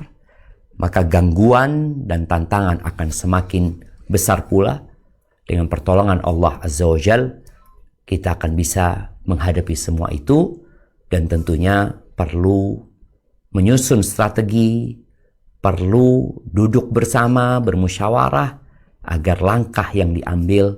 maka gangguan dan tantangan akan semakin besar pula. Dengan pertolongan Allah Azza wa Jal, kita akan bisa menghadapi semua itu, dan tentunya perlu menyusun strategi, perlu duduk bersama, bermusyawarah, agar langkah yang diambil